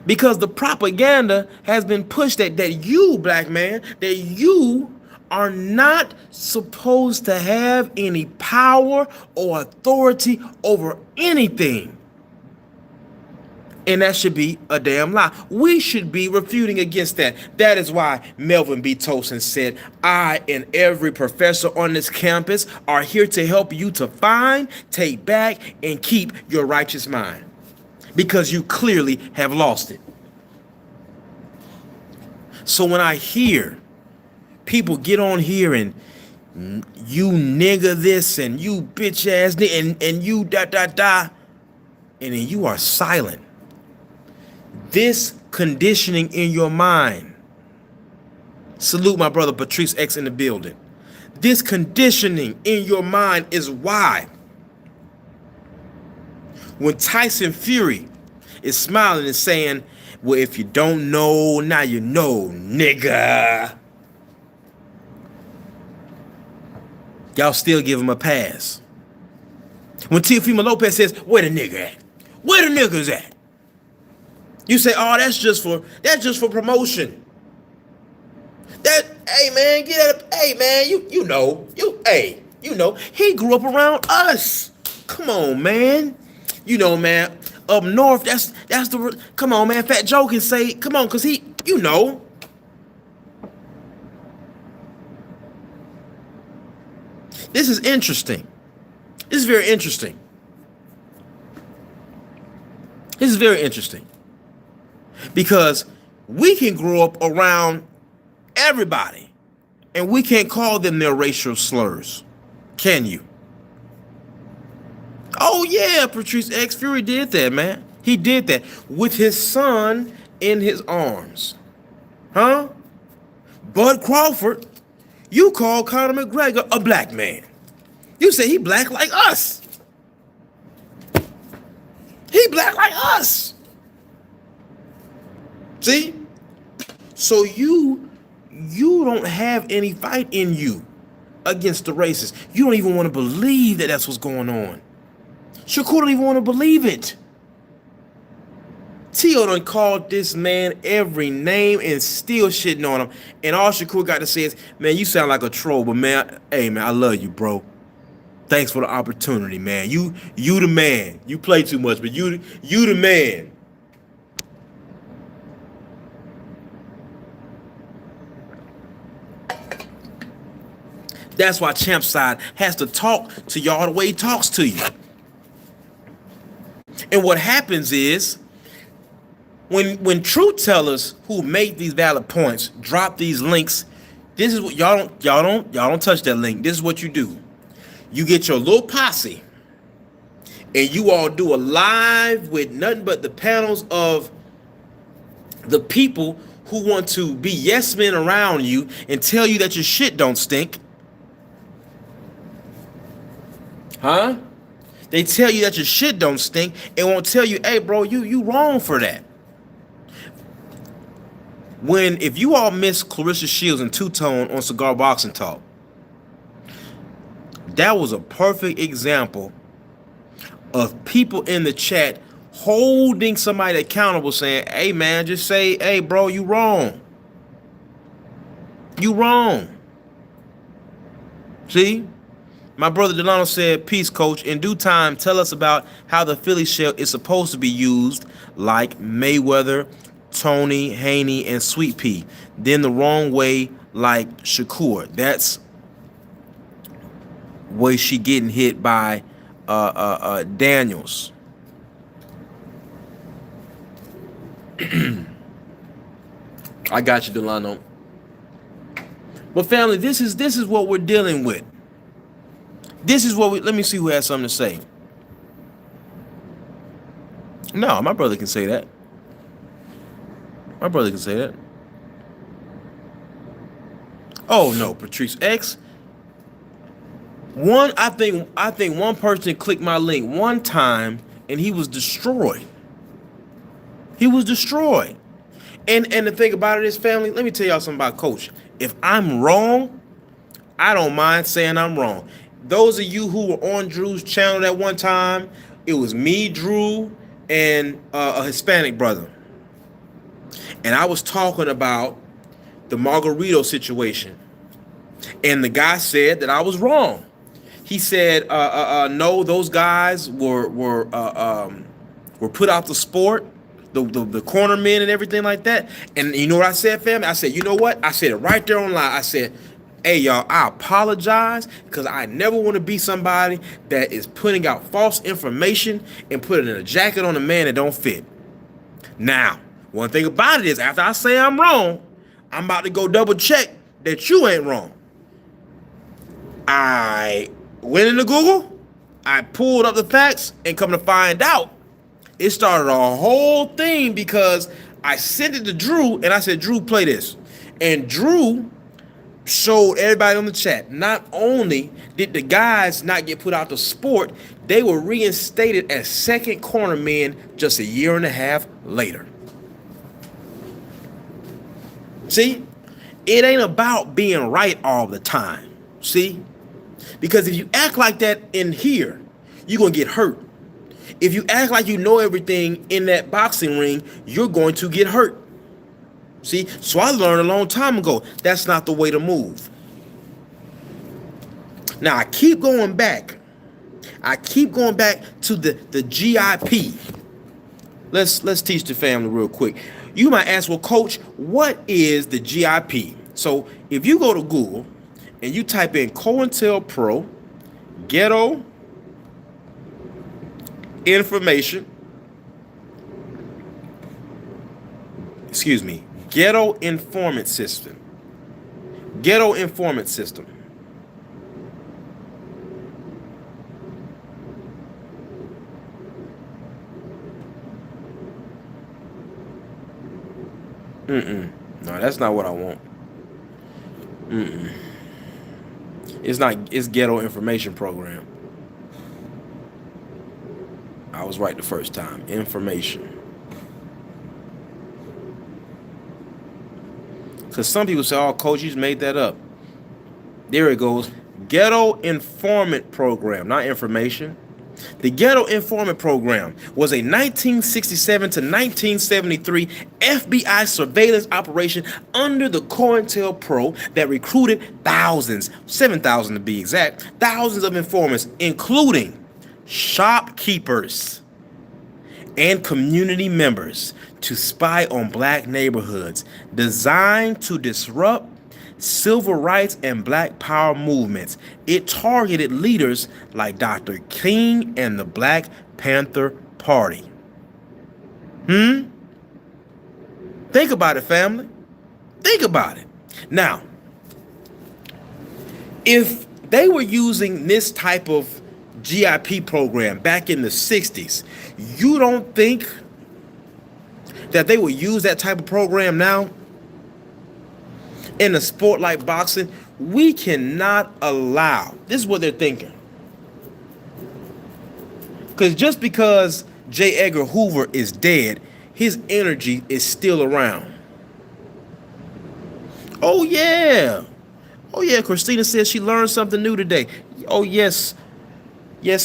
Because the propaganda has been pushed that you, black man, that you are not supposed to have any power or authority over anything. And that should be a damn lie. We should be refuting against that. That is why Melvin B. Tosin said, I and every professor on this campus are here to help you to find, take back, and keep your righteous mind. Because you clearly have lost it. So when I hear people get on here and you nigga this and you bitch ass and you and then you are silent. This conditioning in your mind. Salute my brother Patrice X in the building. This conditioning in your mind is why when Tyson Fury is smiling and saying, well, if you don't know, now you know, nigga. Y'all still give him a pass. When Teofimo Lopez says, where the nigga at? Where the niggas at? You say, oh, that's just for promotion. Hey man, hey man, you know, he grew up around us. Come on, man. You know, man, up north, that's come on, man, Fat Joe can say, come on, cause he, you know. This is interesting. This is very interesting. This is very interesting. Because we can grow up around everybody and we can't call them their racial slurs. Can you? Oh yeah, Patrice X Fury did that, man. He did that with his son in his arms. Huh? Bud Crawford, you call Conor McGregor a black man. You say he black like us. He black like us. See? So you don't have any fight in you against the racists. You don't even want to believe that that's what's going on. Shakur don't even want to believe it. T.O. done called this man every name and still shitting on him. And all Shakur got to say is, man, you sound like a troll, but man, hey man, I love you, bro. Thanks for the opportunity, man. You the man. You play too much, but you the man. That's why Champ Side has to talk to y'all the way he talks to you. And what happens is, when truth tellers who make these valid points drop these links, this is what y'all don't touch that link. This is what you do. You get your little posse and you all do a live with nothing but the panels of the people who want to be yes men around you and tell you that your shit don't stink. Huh? They tell you that your shit don't stink and won't tell you, hey bro, you wrong for that. If you all miss Clarissa Shields and Two-Tone on Cigar Boxing Talk, that was a perfect example of people in the chat holding somebody accountable saying, hey man, just say, hey bro, you wrong. You wrong. See? My brother Delano said, "Peace, coach. In due time, tell us about how the Philly shell is supposed to be used, like Mayweather, Tony, Haney, and Sweet Pea. Then the wrong way, like Shakur. That's way she getting hit by Daniels." I got you, Delano. But family, this is what we're dealing with. This is what we. Let me see who has something to say. No, my brother can say that. My brother can say that. Oh no, Patrice X. I think one person clicked my link one time and he was destroyed. He was destroyed. And the thing about it is, family, let me tell y'all something about Coach. If I'm wrong, I don't mind saying I'm wrong. Those of you who were on Drew's channel at one time, it was me, Drew, and a Hispanic brother. And I was talking about the Margarito situation. And the guy said that I was wrong. He said, no, those guys were put out the sport, the corner men and everything like that. And you know what I said, family? I said, you know what? I said it right there on live. I said, hey, y'all, I apologize because I never want to be somebody that is putting out false information and putting a jacket on a man that don't fit. Now, one thing about it is, after I say I'm wrong, I'm about to go double check that you ain't wrong. I went into Google, I pulled up the facts, and come to find out, it started a whole thing because I sent it to Drew, and I said, Drew, play this. And Drew showed everybody on the chat, not only did the guys not get put out the sport, they were reinstated as second corner men just a year and a half later. See, it ain't about being right all the time. See, because if you act like that in here, you're going to get hurt. If you act like you know everything in that boxing ring, you're going to get hurt. See, so I learned a long time ago, that's not the way to move. Now, I keep going back to the GIP. Let's teach the family real quick. You might ask, well, Coach, what is the GIP? So if you go to Google and you type in COINTELPRO Ghetto Information, Ghetto Informant System. Ghetto Informant System. No, that's not what I want. It's not. It's Ghetto Information Program. I was right the first time. Information. Because some people say, oh, Coach, you just made that up. There it goes. Ghetto Informant Program, not information. The Ghetto Informant Program was a 1967 to 1973 FBI surveillance operation under the COINTELPRO that recruited thousands, 7,000 to be exact, thousands of informants, including shopkeepers and community members, to spy on black neighborhoods, designed to disrupt civil rights and black power movements. It targeted leaders like Dr. King and the Black Panther Party. Think about it, family. Think about it. Now, if they were using this type of GIP program back in the 60s, you don't think that they would use that type of program now? In a sport like boxing, we cannot allow, this is what they're thinking. Because just because J. Edgar Hoover is dead, his energy is still around. Oh yeah, Christina says she learned something new today. Oh yes,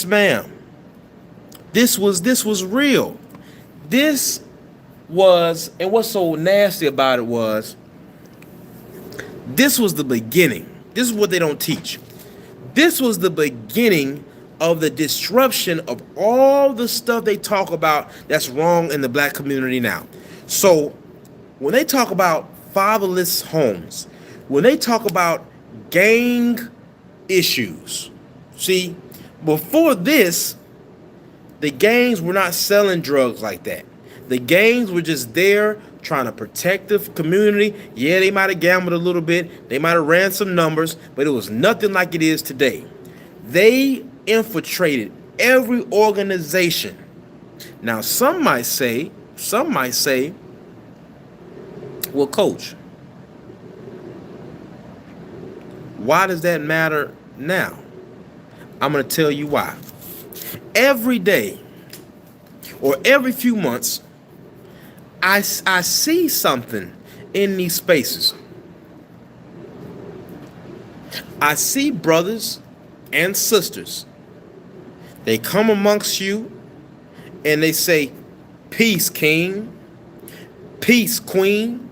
ma'am. This was real. This was, and what's so nasty about it was, this was the beginning. This is what they don't teach. This was the beginning of the disruption of all the stuff they talk about that's wrong in the black community now. So when they talk about fatherless homes, when they talk about gang issues, see, before this, the gangs were not selling drugs like that. The gangs were just there trying to protect the community. Yeah, they might have gambled a little bit. They might have ran some numbers, but it was nothing like it is today. They infiltrated every organization. Now, some might say, well, coach, why does that matter now? I'm going to tell you why. Every day or every few months, I see something in these spaces. I see brothers and sisters. They come amongst you and they say, "Peace, King. Peace, Queen.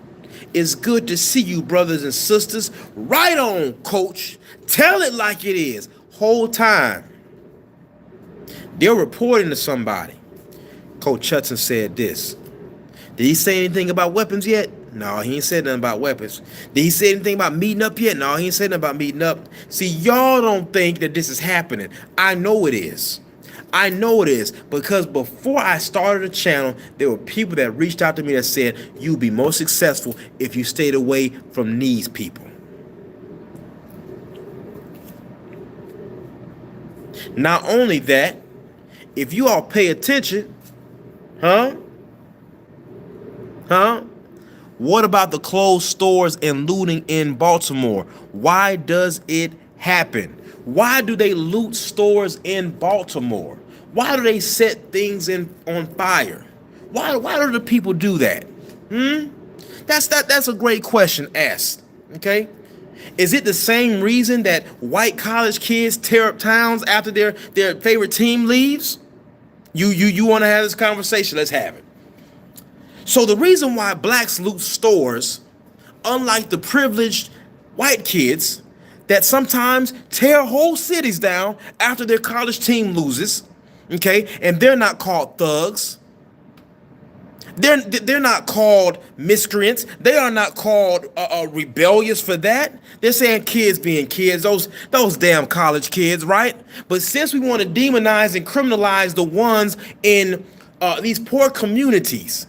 It's good to see you, brothers and sisters." Right on, coach. Tell it like it is. Whole time they're reporting to somebody. Coach Hudson said this. Did he say anything about weapons yet? No, he ain't said nothing about weapons. Did he say anything about meeting up yet? No, he ain't said nothing about meeting up. See, y'all don't think that this is happening. I know it is. I know it is, because before I started the channel, there were people that reached out to me that said, you'd be more successful if you stayed away from these people. Not only that, if you all pay attention, what about the closed stores and looting in Baltimore? Why does it happen? Why do they loot stores in Baltimore? Why do they set things on fire? Why do the people do that? That's a great question asked. Okay? Is it the same reason that white college kids tear up towns after their favorite team leaves? You want to have this conversation? Let's have it. So the reason why blacks loot stores, unlike the privileged white kids that sometimes tear whole cities down after their college team loses, okay, and they're not called thugs. They're not called miscreants. They are not called rebellious for that. They're saying kids being kids, those damn college kids, right? But since we want to demonize and criminalize the ones in these poor communities,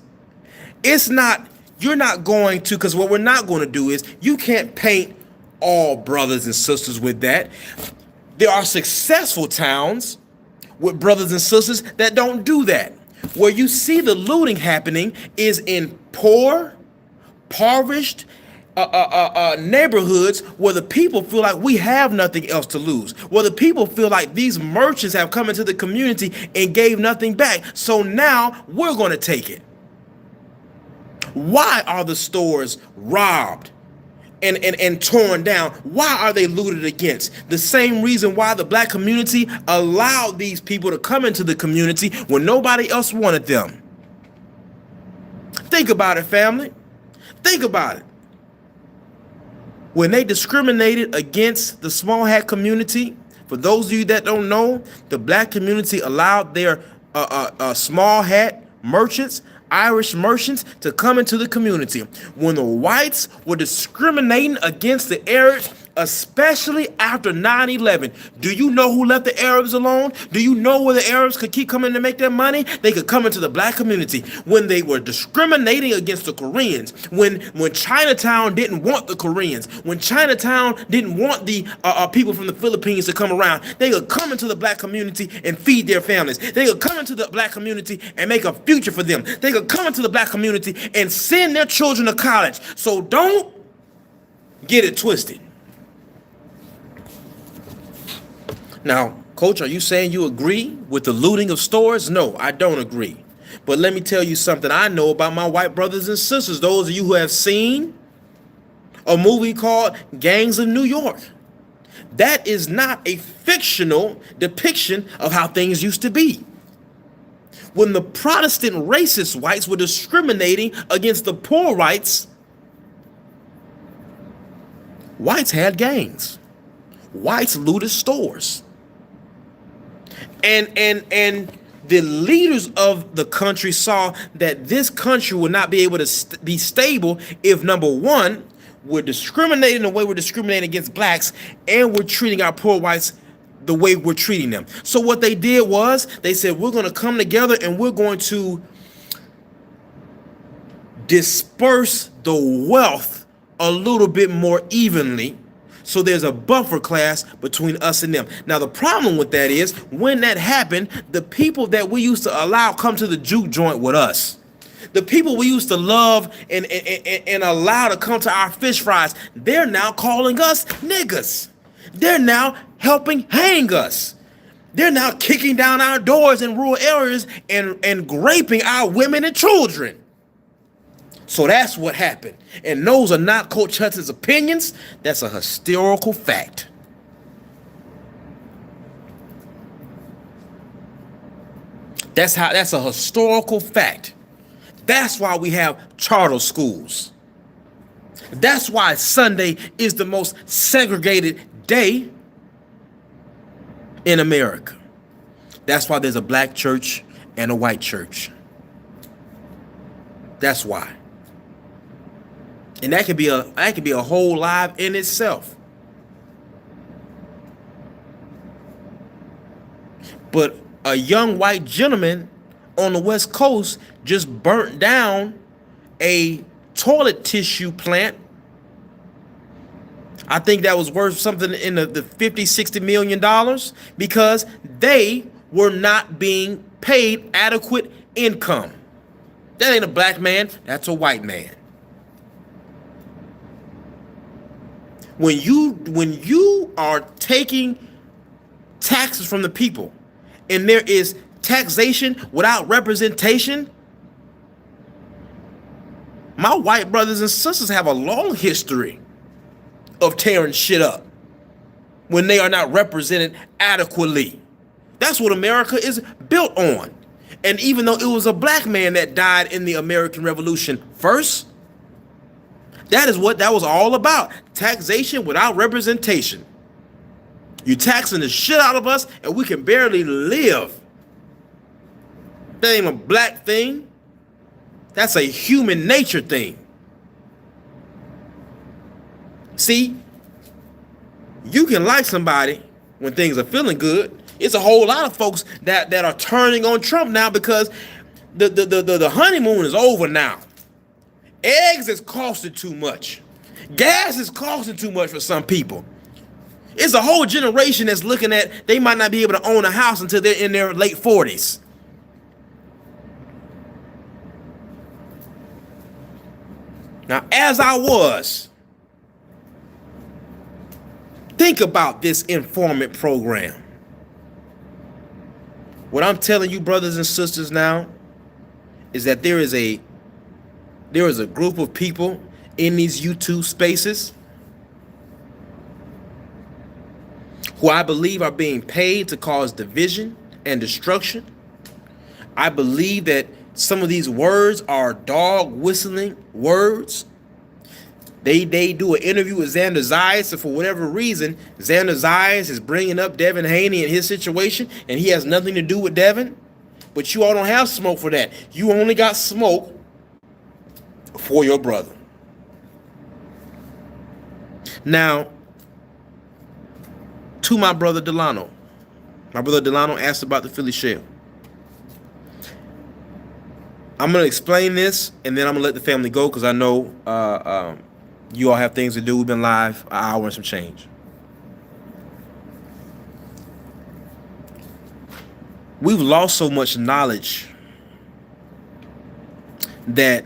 you're not going to, because what we're not going to do is, you can't paint all brothers and sisters with that. There are successful towns with brothers and sisters that don't do that. Where you see the looting happening is in poor, impoverished neighborhoods where the people feel like we have nothing else to lose. Where the people feel like these merchants have come into the community and gave nothing back. So now we're going to take it. Why are the stores robbed and torn down? Why are they looted against? The same reason why the black community allowed these people to come into the community when nobody else wanted them. Think about it, family. Think about it. When they discriminated against the small hat community, for those of you that don't know, the black community allowed their small hat merchants, Irish merchants, to come into the community. When the whites were discriminating against the Arabs, especially after 9/11, do you know who left the Arabs alone? Do you know where the Arabs could keep coming to make their money? They could come into the black community. When they were discriminating against the Koreans, when Chinatown didn't want the Koreans, when Chinatown didn't want the people from the Philippines to come around, they could come into the black community and feed their families. They could come into the black community and make a future for them. They could come into the black community and send their children to college. So don't get it twisted. Now, Coach, are you saying you agree with the looting of stores? No, I don't agree. But let me tell you something I know about my white brothers and sisters. Those of you who have seen a movie called Gangs of New York. That is not a fictional depiction of how things used to be. When the Protestant racist whites were discriminating against the poor whites had gangs. whites looted stores. And the leaders of the country saw that this country would not be able to be stable if, number one, we're discriminating the way we're discriminating against blacks, and we're treating our poor whites the way we're treating them. So what they did was they said, we're going to come together and we're going to disperse the wealth a little bit more evenly, so there's a buffer class between us and them. Now, the problem with that is, when that happened, the people that we used to allow come to the juke joint with us, the people we used to love and allow to come to our fish fries, they're now calling us niggas. They're now helping hang us. They're now kicking down our doors in rural areas and raping our women and children. So that's what happened. And those are not Coach Hudson's opinions. That's a historical fact. That's a historical fact. That's why we have charter schools. That's why Sunday is the most segregated day in America. That's why there's a black church and a white church. That's why. And that could be a whole live in itself. But a young white gentleman on the West Coast just burnt down a toilet tissue plant. I think that was worth something in the $50-60 million because they were not being paid adequate income. That ain't a black man, that's a white man. When you are taking taxes from the people and there is taxation without representation, my white brothers and sisters have a long history of tearing shit up when they are not represented adequately. That's what America is built on. And even though it was a black man that died in the American Revolution first, that is what that was all about. Taxation without representation. You're taxing the shit out of us and we can barely live. That ain't a black thing. That's a human nature thing. See, you can like somebody when things are feeling good. It's a whole lot of folks that are turning on Trump now because the honeymoon is over now. Eggs is costing too much. Gas is costing too much for some people. It's a whole generation that's looking at they might not be able to own a house until they're in their late 40s. Now, as I was, think about this informant program. What I'm telling you, brothers and sisters, now is that there is a group of people in these YouTube spaces who I believe are being paid to cause division and destruction. I believe that some of these words are dog whistling words. They do an interview with Xander Zayas, and for whatever reason, Xander Zayas is bringing up Devin Haney and his situation, and he has nothing to do with Devin. But you all don't have smoke for that. You only got smoke for your brother. Now, to my brother Delano. My brother Delano asked about the Philly shell. I'm going to explain this, and then I'm going to let the family go because I know you all have things to do. We've been live an hour and some change. We've lost so much knowledge that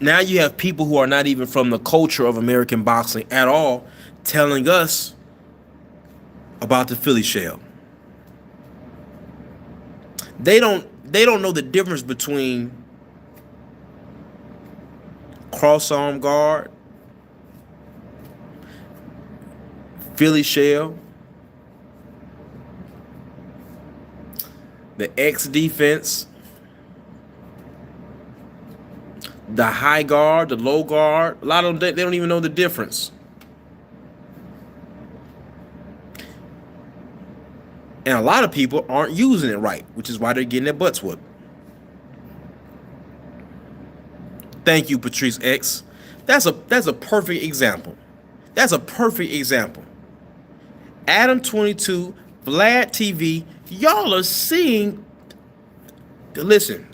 now you have people who are not even from the culture of American boxing at all telling us about the Philly shell. They don't know the difference between cross-arm guard, Philly shell, the X defense, the high guard, the low guard. A lot of them, they don't even know the difference. And a lot of people aren't using it right, which is why they're getting their butts whooped. Thank you, Patrice X. That's a perfect example. That's a perfect example. Adam 22, Vlad TV, y'all are seeing. Listen.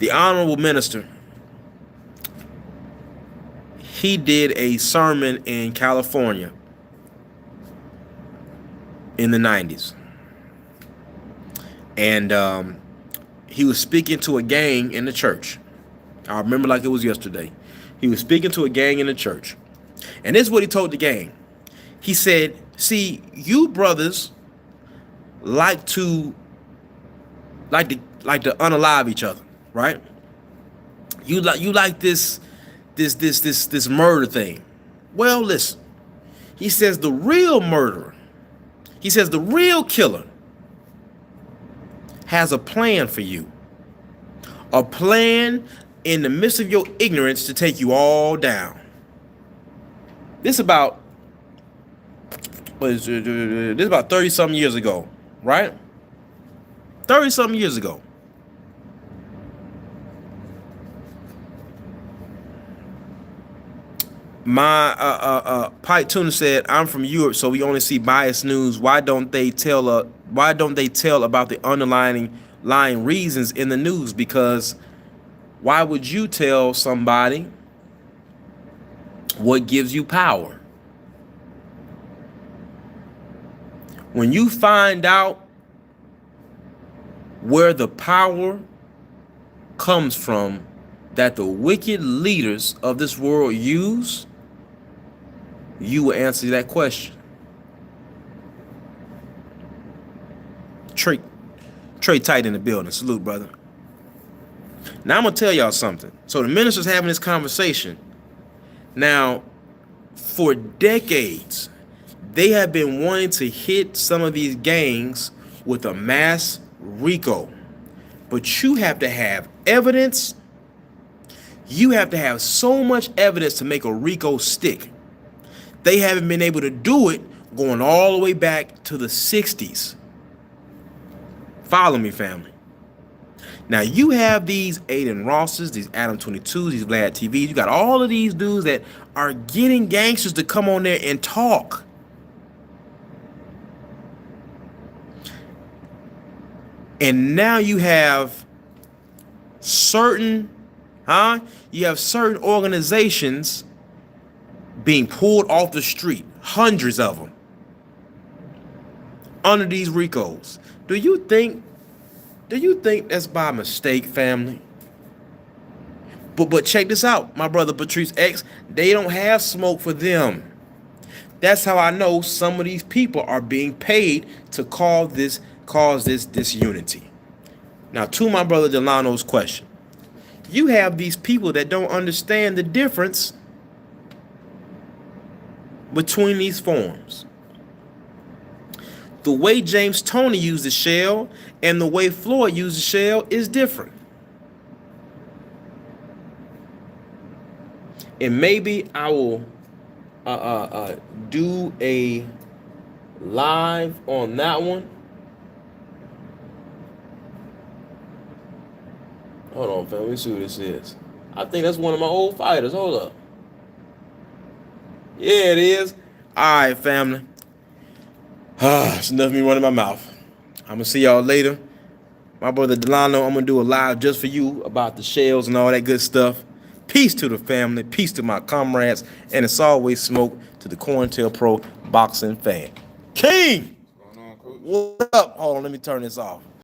The honorable minister, he did a sermon in California in the 90s. And he was speaking to a gang in the church. I remember like it was yesterday. He was speaking to a gang in the church. And this is what he told the gang. He said, see, you brothers like to unalive each other, right? You like this murder thing. Well, listen. He says the real murderer, he says the real killer has a plan for you. A plan in the midst of your ignorance to take you all down. This about 30-something years ago, right? 30-something years ago. My Pike Tuna said, "I'm from Europe, so we only see biased news. Why don't they tell about the underlying reasons in the news? Because why would you tell somebody what gives you power? When you find out where the power comes from that the wicked leaders of this world use, you will answer that question." Trey Tight in the building. Salute, brother. Now I'm gonna tell y'all something. So the minister's having this conversation. Now, for decades, they have been wanting to hit some of these gangs with a mass RICO. But you have to have evidence. You have to have so much evidence to make a RICO stick. They haven't been able to do it going all the way back to the 60s. Follow me, family. Now, you have these Aiden Rosses, these Adam 22s, these Vlad TVs. You got all of these dudes that are getting gangsters to come on there and talk. And now you have certain organizations being pulled off the street, hundreds of them, under these RICOs. Do you think that's by mistake, family? But check this out, my brother Patrice X, they don't have smoke for them. That's how I know some of these people are being paid to cause this disunity. Now, to my brother Delano's question, you have these people that don't understand the difference between these forms. The way James Toney used the shell and the way Floyd used the shell is different. And maybe I will do a live on that one. Hold on, fam. Let me see who this is. I think that's one of my old fighters. Hold up. Yeah, it is. All right, family. It's enough of me running my mouth. I'm going to see y'all later. My brother Delano, I'm going to do a live just for you about the shells and all that good stuff. Peace to the family. Peace to my comrades. And it's always smoke to the COINTELPRO boxing fan. King! What's going on, Coach? What up? Hold on, let me turn this off.